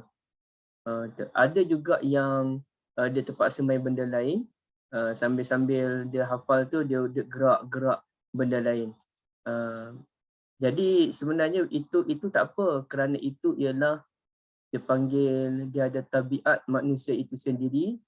Ada juga yang dia terpaksa main benda lain. Sambil-sambil dia hafal tu, dia gerak-gerak benda lain. Jadi sebenarnya itu tak apa, kerana itu ialah dia panggil, dia ada tabiat manusia itu sendiri.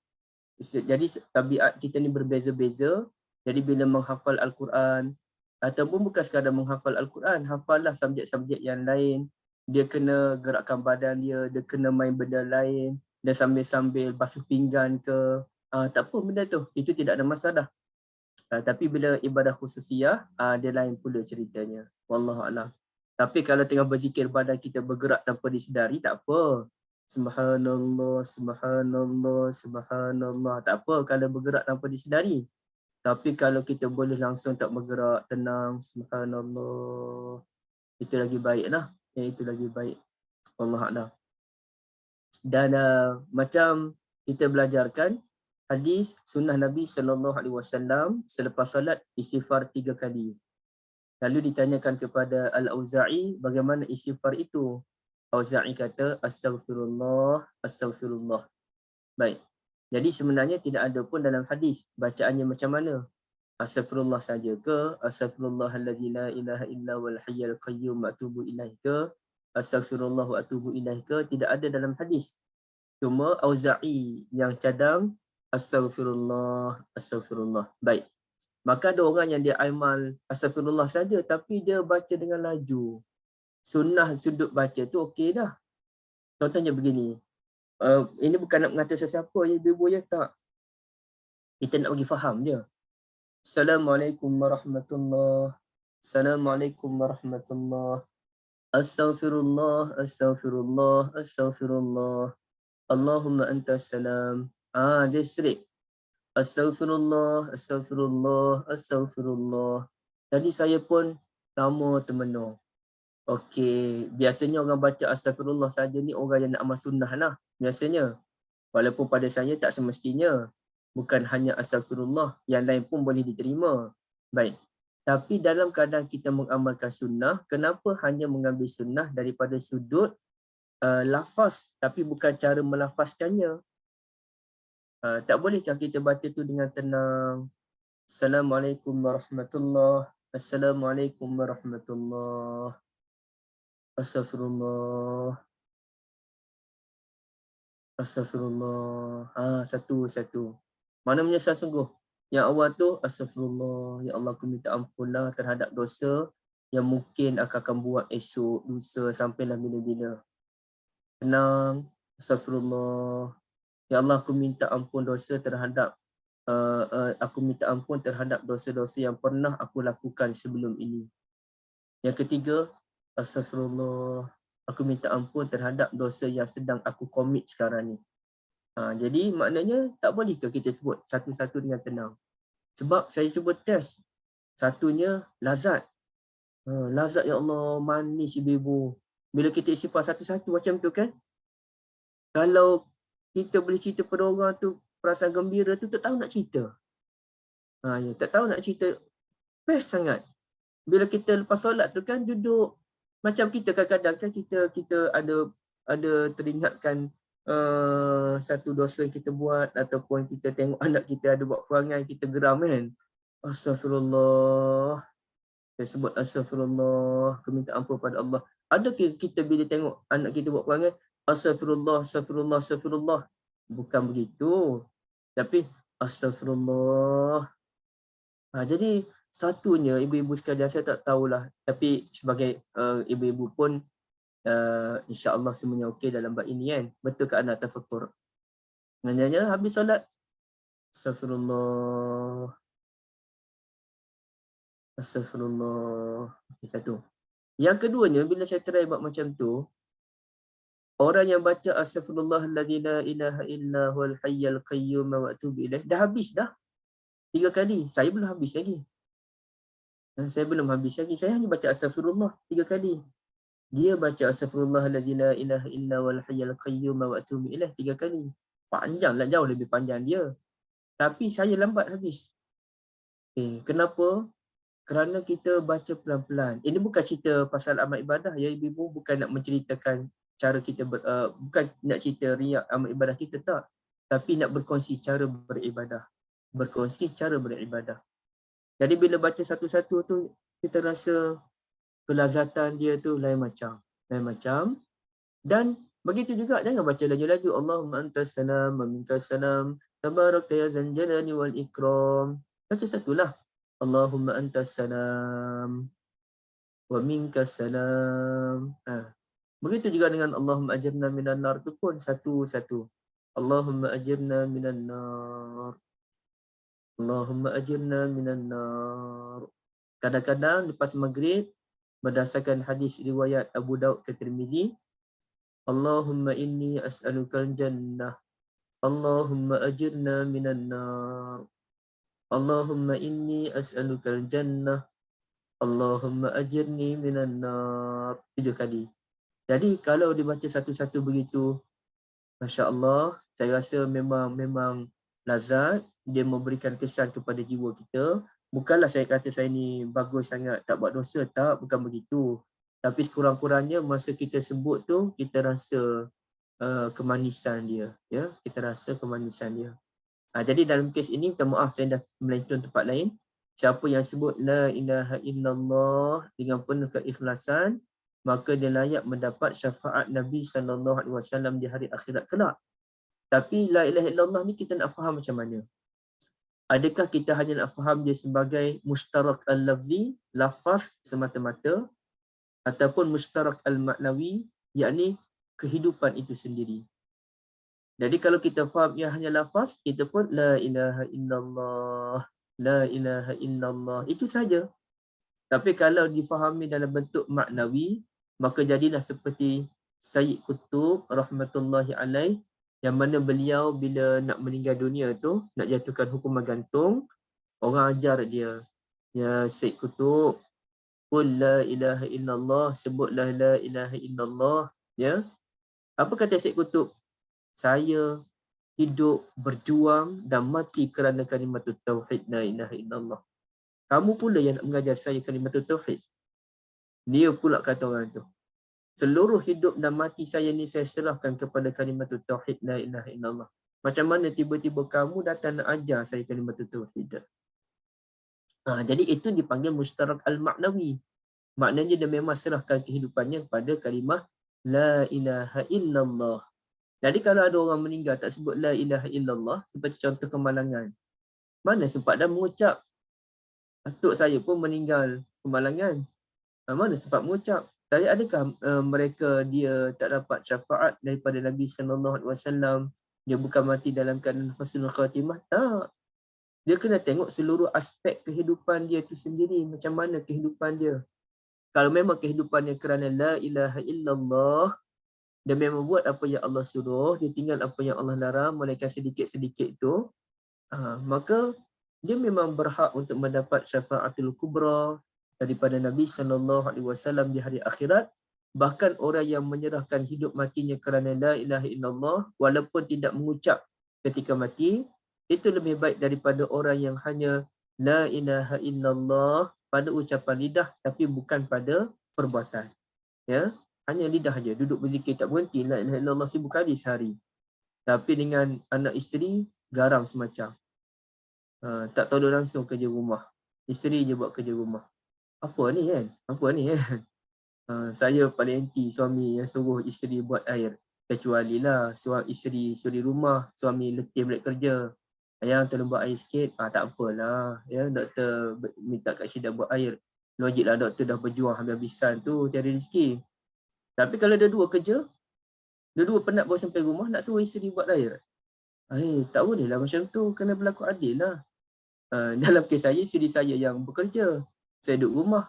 Jadi tabiat kita ni berbeza-beza. Jadi bila menghafal Al-Quran, ataupun bukan sekadar menghafal Al-Quran, hafallah subjek-subjek yang lain. Dia kena gerakkan badan dia kena main benda lain, dan sambil-sambil basuh pinggan ke, tak apa benda tu, itu tidak ada masalah. Tapi bila ibadah khususiyah, dia lain pula ceritanya. Wallahualam. Tapi kalau tengah berzikir badan kita bergerak tanpa disedari, tak apa. Subhanallah, subhanallah, subhanallah. Tak apa kalau bergerak tanpa disedari. Tapi kalau kita boleh langsung tak bergerak, tenang, subhanallah, itu lagi baik lah. Itu lagi baik. Wallahualam. Dan macam kita belajarkan, hadis sunnah Nabi SAW selepas salat istighfar 3 kali. Lalu ditanyakan kepada Al-Auza'i bagaimana istighfar itu. Auza'i kata astaghfirullah, astaghfirullah. Baik. Jadi sebenarnya tidak ada pun dalam hadis bacaannya macam mana. Astaghfirullah saja ke, astaghfirullahalladzi la ilaha illa wal hayyul qayyum wa atubu ilaih ke, astaghfirullah wa atubu ilaih ke, tidak ada dalam hadis. Cuma Auza'i yang cadang astaghfirullah, astaghfirullah. Baik. Maka ada orang yang dia amal astaghfirullah saja tapi dia baca dengan laju. Sunnah sudut baca tu okey dah. Contohnya begini. Ini bukan nak mengata sesiapa ya, ibu ya, tak. Kita nak bagi faham je. Assalamualaikum warahmatullahi. Assalamualaikum warahmatullahi. Astaghfirullah, astaghfirullah, astaghfirullah. Allahumma antas salam. Dia serik. Astaghfirullah, astaghfirullah, astaghfirullah. Jadi saya pun lama termenung. Okey, biasanya orang baca astaghfirullah saja ni orang yang nak amal sunnah lah biasanya. Walaupun pada saya tak semestinya. Bukan hanya astaghfirullah, yang lain pun boleh diterima. Baik. Tapi dalam keadaan kita mengamalkan sunnah, kenapa hanya mengambil sunnah daripada sudut lafaz tapi bukan cara melafazkannya? Tak bolehkah kita baca tu dengan tenang? Assalamualaikum warahmatullahi. Assalamualaikum warahmatullahi. Astaghfirullah. Astaghfirullah. Satu-satu. Mana menyesal sungguh? Yang awal tu, astaghfirullah. Ya Allah, aku minta ampunlah terhadap dosa yang mungkin akan buat esok, lusa, sampailah bila-bila. Tenang. Astaghfirullah. Ya Allah, aku minta ampun dosa terhadap aku minta ampun terhadap dosa-dosa yang pernah aku lakukan sebelum ini. Yang ketiga, astaghfirullah. Aku minta ampun terhadap dosa yang sedang aku komit sekarang ni. Jadi maknanya tak boleh ke kita sebut satu-satu dengan tenang. Sebab saya cuba test. Satunya lazat. Lazat ya Allah, manis ibu-ibu. Bila kita istighfar satu-satu macam tu kan. Kalau kita boleh cerita pada orang tu, perasaan gembira tu tak tahu nak cerita. Tak tahu nak cerita. Best sangat. Bila kita lepas solat tu kan duduk. Macam kita kadang-kadang kan kita ada teringatkan satu dosa yang kita buat ataupun kita tengok anak kita ada buat perangai, kita geram kan. Astaghfirullah. Saya sebut astaghfirullah, aku minta ampun pada Allah. Ada kita bila tengok anak kita buat perangai, astaghfirullah, astaghfirullah, astaghfirullah. Bukan begitu. Tapi astaghfirullah. Jadi satunya ibu-ibu sekalian, saya tak tahulah. Tapi sebagai ibu-ibu pun insya-Allah semuanya okey dalam bab ini kan. Betul ke anak tafakkur? Nanya habis solat. Astaghfirullah. Astaghfirullah. Okay, satu. Yang keduanya, bila saya try buat macam tu, orang yang baca astaghfirullahalladzi la ilaha illa huwal hayyul qayyum wa atubu ilaih, dah habis dah. 3 kali. Saya belum habis lagi. Saya hanya baca astaghfirullah 3 kali. Dia baca astaghfirullahalladzi la ilaha illa huwal hayyul qayyum wa atubu ilaih 3 kali. Panjanglah, jauh lebih panjang dia. Tapi saya lambat habis. Kenapa? Kerana kita baca pelan-pelan. Ini bukan cerita pasal amal ibadah ya ibu-ibu, bukan nak menceritakan cara kita bukan nak cerita riak amal ibadah kita, tak. Tapi nak berkongsi cara beribadah. Jadi bila baca satu-satu tu kita rasa kelazatan dia tu lain macam. Dan begitu juga jangan baca laju-laju. Allahumma antas salam wa minkas salam tabarakta ya dzal jalali wal ikram. Satu-satulah. Allahumma antas salam wa minkas salam. Begitu juga dengan Allahumma ajirna minan nar tu pun satu-satu. Allahumma ajirna minan nar. Allahumma ajirna minan nar. Kadang-kadang lepas maghrib berdasarkan hadis riwayat Abu Daud ke Tirmizi, Allahumma inni as'alukal jannah. Allahumma ajirna minan nar. Allahumma inni as'alukal jannah. Allahumma ajirni minan nar. 7 kali. Jadi kalau dibaca satu-satu begitu, Masya Allah, saya rasa memang lazat. Dia memberikan kesan kepada jiwa kita. Bukanlah saya kata saya ni bagus sangat, tak buat dosa, tak, bukan begitu. Tapi sekurang-kurangnya masa kita sebut tu, kita rasa kemanisan dia. Ya, kita rasa kemanisan dia. Jadi dalam kes ini, minta maaf saya dah melencong tempat lain. Siapa yang sebut la ilaha illallah dengan penuh keikhlasan, maka dia layak mendapat syafaat Nabi SAW di hari akhirat kelak. Tapi la ilaha illallah ni kita nak faham macam mana? Adakah kita hanya nak faham dia sebagai mushtarak al-lafzi, lafaz semata-mata, ataupun mushtarak al-maknawi, yakni kehidupan itu sendiri? Jadi kalau kita faham ia hanya lafaz, kita pun la ilaha illallah, la ilaha illallah, itu saja. Tapi kalau difahami dalam bentuk maknawi, maka jadilah seperti Sayyid Qutub rahmatullahi alaih yang mana beliau bila nak meninggal dunia tu, nak jatuhkan hukuman gantung, orang ajar dia, ya Syed Qutb, qul la ilaha illallah, sebutlah la ilaha illallah, ya. Apa kata Syed Qutb? Saya hidup, berjuang dan mati kerana kalimat tauhid la ilaha illallah. Kamu pula yang nak mengajar saya kalimat tauhid. Dia pula kata orang tu, seluruh hidup dan mati saya ni saya serahkan kepada kalimat tauhid la ilaha illallah. Macam mana tiba-tiba kamu datang nak ajar saya kalimat tauhid? Jadi itu dipanggil mustarak al-ma'nawi. Maknanya dia memang serahkan kehidupannya kepada kalimah la ilaha illallah. Jadi kalau ada orang meninggal tak sebut la ilaha illallah, seperti contoh Kemalangan, mana sempat dah mengucap. Atuk saya pun meninggal Kemalangan, mana sempat mengucap. Jadi adakah mereka dia tak dapat syafaat daripada Nabi SAW? Dia bukan mati dalam keadaan husnul khatimah? Tak. Dia kena tengok seluruh aspek kehidupan dia tu sendiri, macam mana kehidupan dia. Kalau memang kehidupannya kerana la ilaha illallah, dia memang buat apa yang Allah suruh, dia tinggal apa yang Allah larang, melainkan sedikit-sedikit tu, maka dia memang berhak untuk mendapat syafaatul kubra daripada Nabi SAW di hari akhirat. Bahkan orang yang menyerahkan hidup matinya kerana la ilaha illallah, walaupun tidak mengucap ketika mati, itu lebih baik daripada orang yang hanya la ilaha illallah pada ucapan lidah tapi bukan pada perbuatan. Ya, hanya lidah aja, duduk berzikir tak berhenti la ilaha illallah 1000 kali sehari. Tapi dengan anak isteri garang semacam. Tak tahu langsung kerja rumah. Isteri je buat kerja rumah. Apa ni kan? Saya paling anti suami yang suruh isteri buat air. Kecuali lah isteri suri rumah, suami letih balik kerja. Ayang tolong buat air sikit. Tak apalah. Ya, doktor minta Kak Syeda buat air. Logiklah doktor dah berjuang habis-habisan tu cari rezeki. Tapi kalau dua-dua kerja, dua-dua penat bawa sampai rumah, nak suruh isteri buat air. Tak boleh lah macam tu. Kena berlaku adil lah. Dalam kes saya, isteri saya yang bekerja. Saya duduk rumah.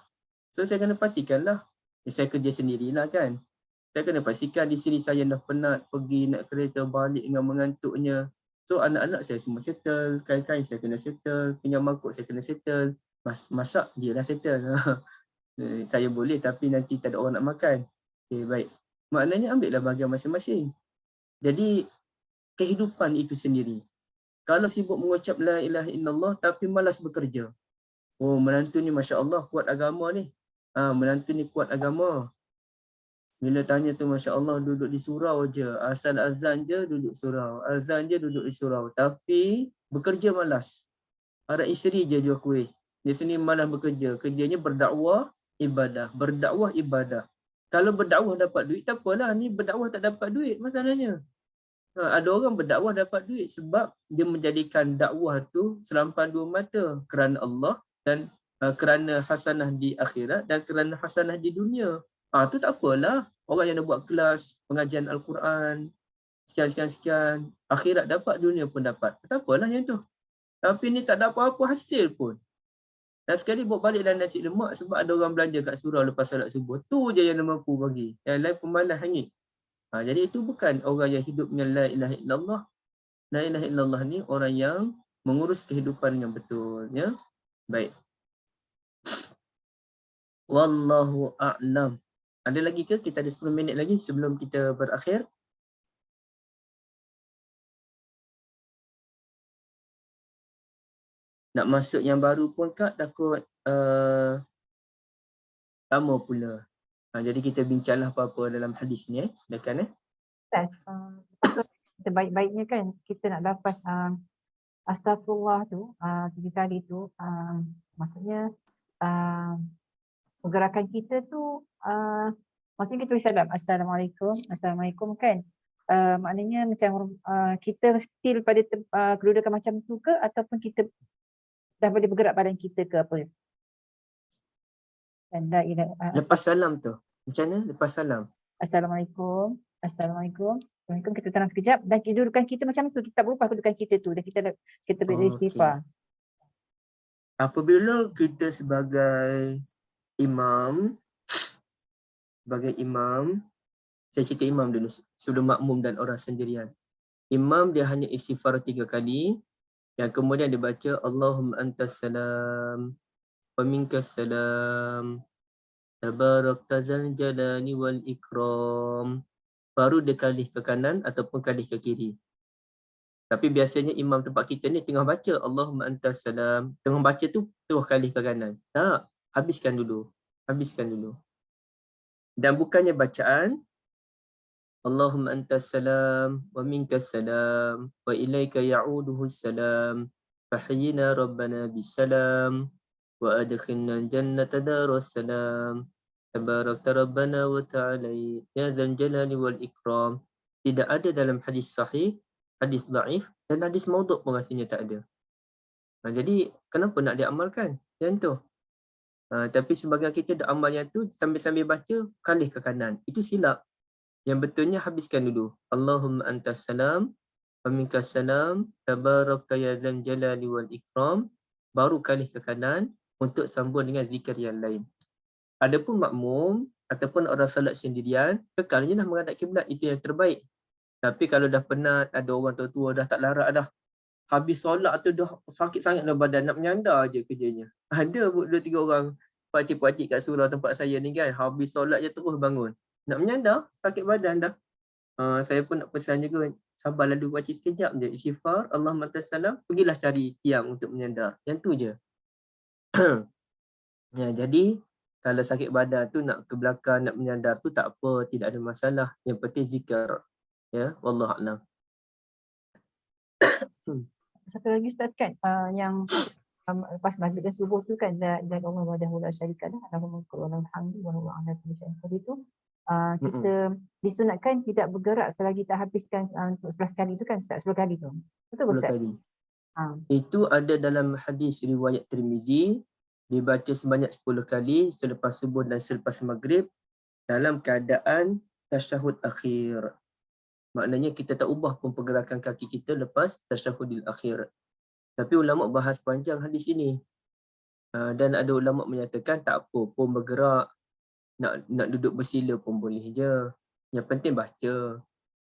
So saya kena pastikan lah. Saya kerja sendirilah kan. Saya kena pastikan isteri saya dah penat pergi nak kereta balik dengan mengantuknya. So anak-anak saya semua settle. Kain-kain saya kena settle. Punya mangkuk saya kena settle. Masak dia dah settle. Saya boleh tapi nanti tak ada orang nak makan. Okay, baik. Maknanya ambillah bahagian masing-masing. Jadi kehidupan itu sendiri. Kalau sibuk mengucap la ilaha illallah tapi malas bekerja. Oh, menantu ni Masya Allah kuat agama ni. Menantu ni kuat agama. Bila tanya tu Masya Allah duduk di surau je. Asal azan je duduk surau. Azan je duduk di surau. Tapi bekerja malas. Ada isteri je jual kuih. Dia sini malas bekerja. Kerjanya berdakwah, ibadah. Berdakwah, ibadah. Kalau berdakwah dapat duit tak apalah. Ni berdakwah tak dapat duit masalahnya. Ada orang berdakwah dapat duit sebab dia menjadikan dakwah tu serampan dua mata. Kerana Allah dan kerana hasanah di akhirat dan kerana hasanah di dunia. Tu tak apalah. Orang yang nak buat kelas pengajian Al-Quran sekian. Akhirat dapat, dunia pun dapat. Tak apalah yang tu. Tapi ni tak ada apa-apa hasil pun. Dan sekali bawa balik dalam nasi lemak sebab ada orang belanja kat surau lepas salat subuh. Tu je yang mampu bagi. Yang lain pemalas hangit. Jadi itu bukan orang yang hidup dengan la ilaha illallah. La ilaha illallah ni orang yang mengurus kehidupan yang betul. Ya? Baik. Wallahu a'lam. Ada lagi ke? Kita ada 10 minit lagi sebelum kita berakhir. Nak masuk yang baru pun Kak takut sama pula. Jadi kita bincanglah apa-apa dalam hadis ni. Silakan Sebaik-baiknya kan kita nak dapat astagfirullah tu 3 kali tu, maksudnya pergerakan kita tu maksudnya kita bersalam assalamualaikum kan, maknanya macam kita still pada kedudukan macam tu ke ataupun kita dah boleh bergerak badan kita ke apa? Lepas salam tu macam mana? Lepas salam Assalamualaikum kita tenang sekejap dan kedudukan kita macam tu, kita tak berubah kedudukan kita tu dan kita beristighfar. Apabila kita sebagai imam, saya cerita imam dulu sebelum makmum dan orang sendirian. Imam dia hanya istighfar 3 kali, yang kemudian dia baca Allahumma antas salam wa minkas salam tabarakta zal jalali wal ikram. Baru dia kalih ke kanan ataupun kalih ke kiri. Tapi biasanya imam tempat kita ni tengah baca Allahumma antas salam, tengah baca tu terus kalih ke kanan. Tak, habiskan dulu. Habiskan dulu. Dan bukannya bacaan Allahumma antas salam wa minkas salam wa ilaika ya'uduhu salam fahyina rabbana bisalam wa adkhilna jannata daras salam tabarakta rabbana wa ta'ala ya zal jalali wal ikram. Tidak ada dalam hadis sahih, hadis dhaif dan hadis maudhu' pun rasanya tak ada. Jadi kenapa nak diamalkan yang tu? Tapi sebagian kita dah amal yang tu sambil-sambil baca kalih ke kanan. Itu silap. Yang betulnya habiskan dulu. Allahumma antas salam wa minkas salam tabarakta ya zal jalali wal ikram, baru kalih ke kanan untuk sambung dengan zikir yang lain. Adapun makmum ataupun orang salat sendirian, kekal je lah menghadap kiblat, itu yang terbaik. Tapi kalau dah penat, ada orang tua-tua dah tak larat dah, habis solat tu dah sakit sangat dalam badan, nak menyandar je kerjanya. Ada 2-3 orang pakcik-pakcik kat surau tempat saya ni kan, habis solat je terus bangun. Nak menyandar, sakit badan dah. Saya pun nak pesan juga, sabarlah dulu pakcik sekejap je, istighfar, Allahumma antas salam, pergilah cari tiang untuk menyandar. Yang tu je. Ya, jadi kalau sakit badan tu nak ke belakang, nak menyandar tu tak apa, tidak ada masalah. Yang penting zikir. Ya, wallahu a'lam. Satu lagi Ustaz kan, yang lepas maghrib dan subuh tu kan, dan Allah wahdahu la syarika lah, Allahumma qulul hamdi wa huwa ala kulli syai'in qadir tu, kita disunatkan tidak bergerak selagi tak habiskan untuk 11 kali tu kan Ustaz, 10 kali tu. Betul 10 Ustaz? kali. Itu ada dalam hadis riwayat Tirmizi, dibaca sebanyak 10 kali selepas subuh dan selepas maghrib dalam keadaan tasyahud akhir. Maknanya kita tak ubah pun pergerakan kaki kita lepas tasyahudil akhir. Tapi ulama bahas panjang hadis ini. Dan ada ulama menyatakan tak apa pun bergerak, nak duduk bersila pun boleh je. Yang penting baca.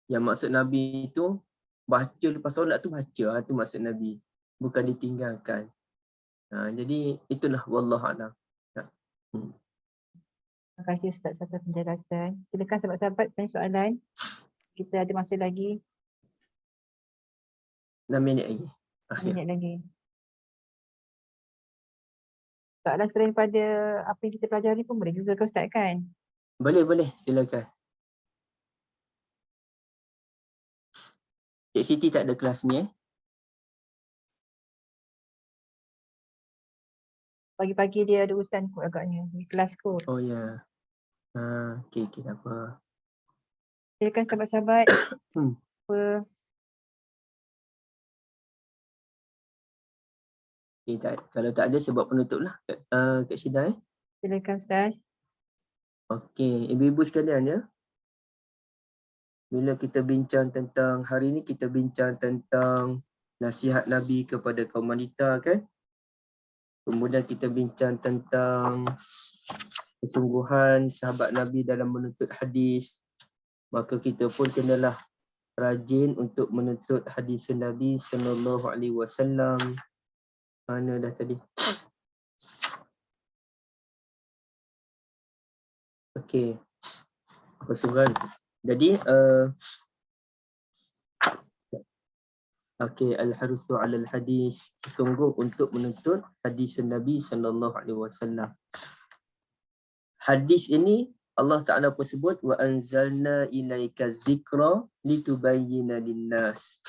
Yang maksud Nabi itu baca lepas solat tu baca, tu maksud Nabi. Bukan ditinggalkan. Jadi itulah wallahu a'lam. Terima kasih Ustaz atas penjelasan. Silakan sahabat-sahabat tanya soalan. Kita ada masa lagi 6 minit lagi. 6 minit lagi. Soalan selain pada apa yang kita pelajari pun boleh juga ke Ustaz kan? Boleh, silakan. Cik Siti tak ada kelas ni Pagi-pagi dia ada urusan kot agaknya di kelas kot. Oh ya. Okey, tak apa. Silakan sahabat-sahabat. Kalau tak ada sebab penutup lah Kak Syida. Silakan Ustaz. Okey, ibu-ibu sekalian ya. Bila kita bincang tentang, hari ini kita bincang tentang nasihat Nabi kepada kaum wanita kan. Kemudian kita bincang tentang kesungguhan sahabat Nabi dalam menuntut hadis. Maka kita pun kenalah rajin untuk menuntut hadis Nabi sallallahu alaihi wasallam. Mana dah tadi? Okey. Kesungguhan. Jadi al-harsu 'alal hadis, sungguh untuk menuntut hadis Nabi sallallahu alaihi wasallam. Hadis ini Allah Ta'ala pun sebut wa anzalna ilaika zikra litubayyina linnas.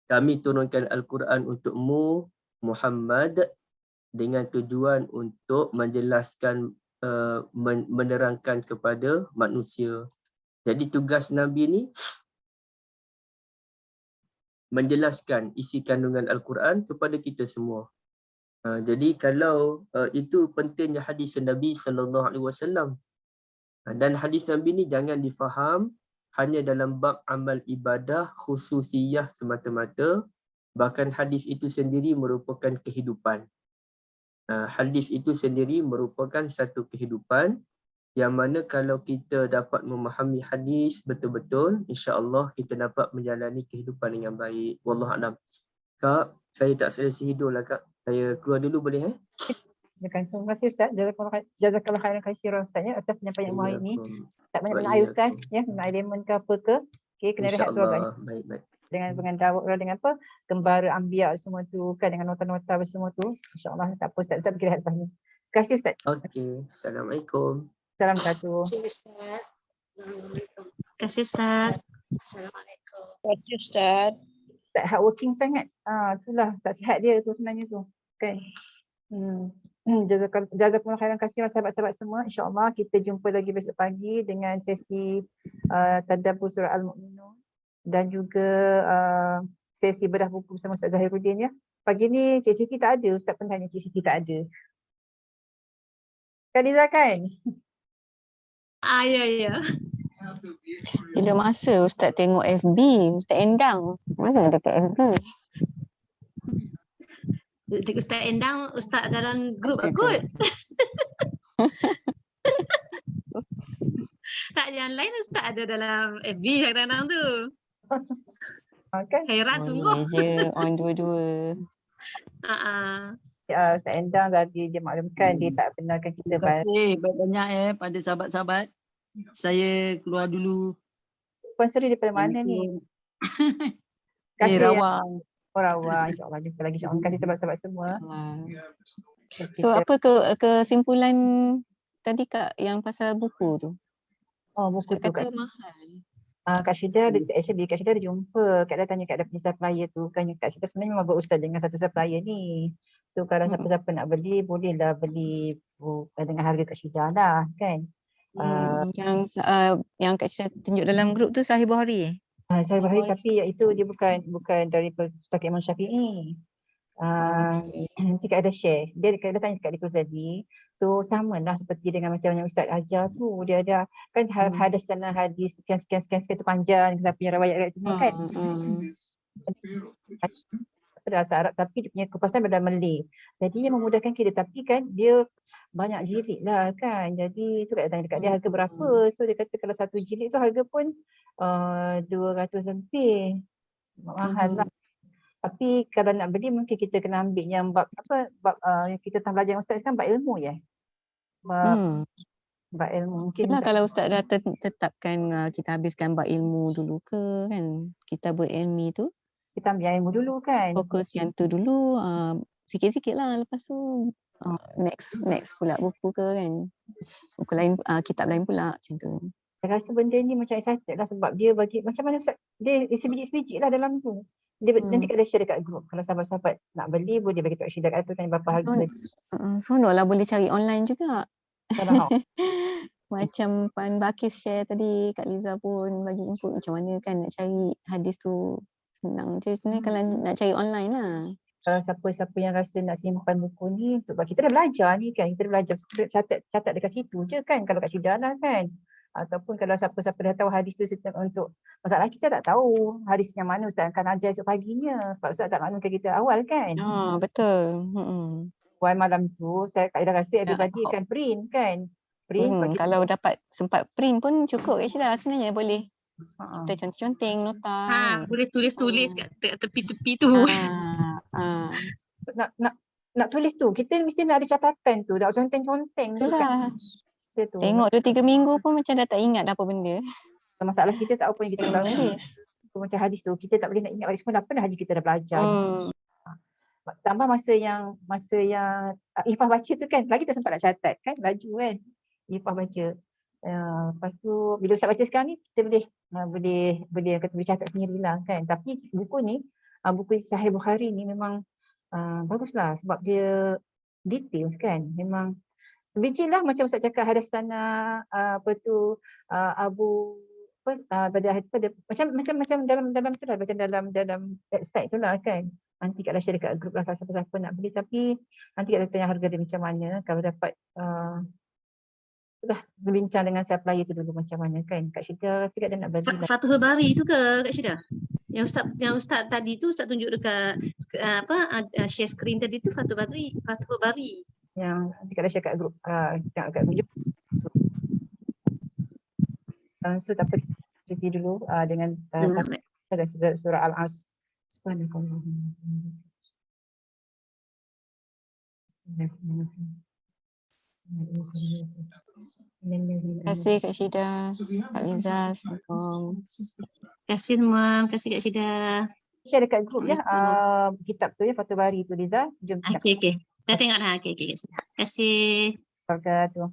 Kami turunkan Al-Quran untukmu Muhammad dengan tujuan untuk menjelaskan, menerangkan kepada manusia. Jadi tugas Nabi ni menjelaskan isi kandungan Al-Quran kepada kita semua. Jadi kalau itu pentingnya hadis Nabi sallallahu alaihi wasallam. Dan hadis Nabi ni jangan difaham hanya dalam bab amal ibadah khususiyah semata-mata. Bahkan hadis itu sendiri merupakan kehidupan. Hadis itu sendiri merupakan satu kehidupan yang mana kalau kita dapat memahami hadis betul-betul, insya-Allah kita dapat menjalani kehidupan dengan baik. Wallahualam. Kak, saya tak selesai hidur lah Kak. Saya keluar dulu boleh Terima kasih Ustaz. Jazakallah khairan katsiran Ustaz ya atas penyampaian hari ini. Tak banyak minum air Ustaz ya, minum air lemon ke apa ke. Okey, kena rehat tu agak. Baik. Dengan dakwah dengan apa? Gembara Anbiya semua tu kan, dengan nota-nota semua tu. Insya-Allah tak apa Ustaz, kita pergi rehat lepas ni. Terima kasih Ustaz. Okey, Assalamualaikum. Assalamualaikum. Terima kasih Ustaz. Assalamualaikum. Terima kasih Ustaz. Tak hardworking sangat. Itulah tak sihat dia tu sebenarnya tu. Kan. Jazakumullah khairan katsiran sahabat-sahabat semua. InsyaAllah kita jumpa lagi besok pagi dengan sesi tadabbur surah Al-Mu'minun dan juga sesi bedah buku bersama Ustaz Zahiruddin ya. Pagi ni Cik Siti tak ada. Ustaz pun tanya Cik Siti tak ada. Kan Izzah kan? Ya. Bila masa Ustaz tengok FB, Ustaz Endang. Mana ada kat FB? Ustaz Endang, Ustaz dalam grup kot. Tak, yang lain Ustaz ada dalam FB kadang-kadang tu. Kan? Hairan On sungguh. je, on dua-dua. Ustaz Endang tadi dia maklumkan dia tak benarkan kita Terima kasih banyak pada sahabat-sahabat. Saya keluar dulu. sponsori daripada mana ni? Rawang. Rawang. InsyaAllah jumpa lagi. InsyaAllah. Terima kasih sahabat-sahabat semua. So apa kesimpulan tadi Kak yang pasal buku tu? Oh, buku Ustaz tu kata Kak. mahal. Kak Syida actually Kak Syida ada jumpa. Kak Syida tanya Kak Syida punya supplier tu kan. Kak Syida sebenarnya memang berusaha dengan satu supplier ni. So kalau siapa-siapa nak beli, bolehlah beli dengan harga Kak Syida lah kan. Yang Kak Syida tunjuk dalam grup tu Sahih Bukhari Saya bahari tapi itu dia bukan dari Ustaz Imam Syafi'i. Nanti Kak ada share. Dia tanya Kak Dikul Zadi. So sama lah seperti dengan macam yang Ustaz ajar tu. Dia ada kan hadasana hadis sekian tu panjang. Siapa yang rawat itu semua kan. Bahasa Arab tapi dia punya kupasan pada Malay. Jadi dia memudahkan kita tapi kan dia banyak jilid lah kan. Jadi tu Kak tanya dekat dia harga berapa. So dia kata kalau satu jilid tu harga pun 200 lebih. Mahal lah. Tapi kalau nak beli mungkin kita kena ambil yang bab yang kita tengah belajar dengan Ustaz kan bab ilmu ya. Bab ilmu mungkin. Itulah kalau Ustaz dah tetapkan kita habiskan bab ilmu dulu ke kan. Kita berilmi tu. Kita ambil ilmu dulu kan. Fokus yang tu dulu sikit-sikit lah. Lepas tu next pula buku ke kan. Buku lain, kitab lain pula macam tu. Saya rasa benda ni macam excited lah sebab dia bagi macam mana Ustaz. Dia sebiji-sebiji lah dalam tu. Dia nanti kalau share dekat grup. Kalau sahabat-sahabat nak beli boleh bagi Kak Syida atau tanya berapa harga. Seronok lah boleh cari online juga. Macam Puan Bakis share tadi, Kak Liza pun bagi input macam mana kan nak cari hadis tu. Senang je sebenarnya kalau nak cari online lah. Kalau siapa-siapa yang rasa nak simpan buku ni, sebab kita dah belajar ni kan, kita dah belajar catat dekat situ je kan kalau kat Syida lah kan. Ataupun kalau siapa-siapa dah tahu hadis tu untuk masalah kita tak tahu hadis yang mana Ustaz akan ajar esok paginya. Sebab Ustaz tak maklumkan kita awal kan. Betul. Buat malam tu saya dah rasa everybody akan print kan. Print kalau dapat sempat print pun cukup Kak Syida sebenarnya boleh. Kita conteng nota. Boleh tulis-tulis kat tepi-tepi tu. Nak tulis tu kita mesti nak ada catatan tu, dah conteng-conteng tu kan. Tengok 2-3 minggu pun macam dah tak ingat apa benda. Masalah kita tak apa yang kita belajar. Macam hadis tu kita tak boleh nak ingat hadis pun apa dah hadis kita dah belajar. Tambah masa yang Ifah baca tu kan, lagi tak sempat nak catat kan, laju kan Ifah baca. Lepas tu bila Ustaz baca sekarang ni kita boleh catat sendirilah kan. Tapi buku ni, buku Sahih Bukhari ni memang baguslah sebab dia details kan. Memang sebiji lah macam Ustaz cakap hadasana Abu macam dalam tu lah, macam dalam website tu lah kan. Nanti Kak dah share dekat grup lah kalau siapa-siapa nak beli, tapi nanti Kak dah tanya harga dia macam mana kalau dapat berbincang dengan supplier tu dulu macam mana kan. Kak Syida rasa Kak dah nak bagi lah. Fathul Bari tu ke Kak Syida? Yang Ustaz tadi tu Ustaz tunjuk dekat share screen tadi tu Fathul Bari. Yang nanti Kak dah share kat grup kat grup. So tak apa, terus dulu dengan dan surah Al-Asr. Subhanakallahumma. Terima kasih Kak Syida, Kak Liza, Assalamualaikum. Terima kasih semua. Terima kasih Kak Syida. Share dekat grup ya, kitab tu ya, Fathul Bari tu Liza. Jom kita Okey. Kita tengok dah. Okey. Terima kasih. Wabarakatuh.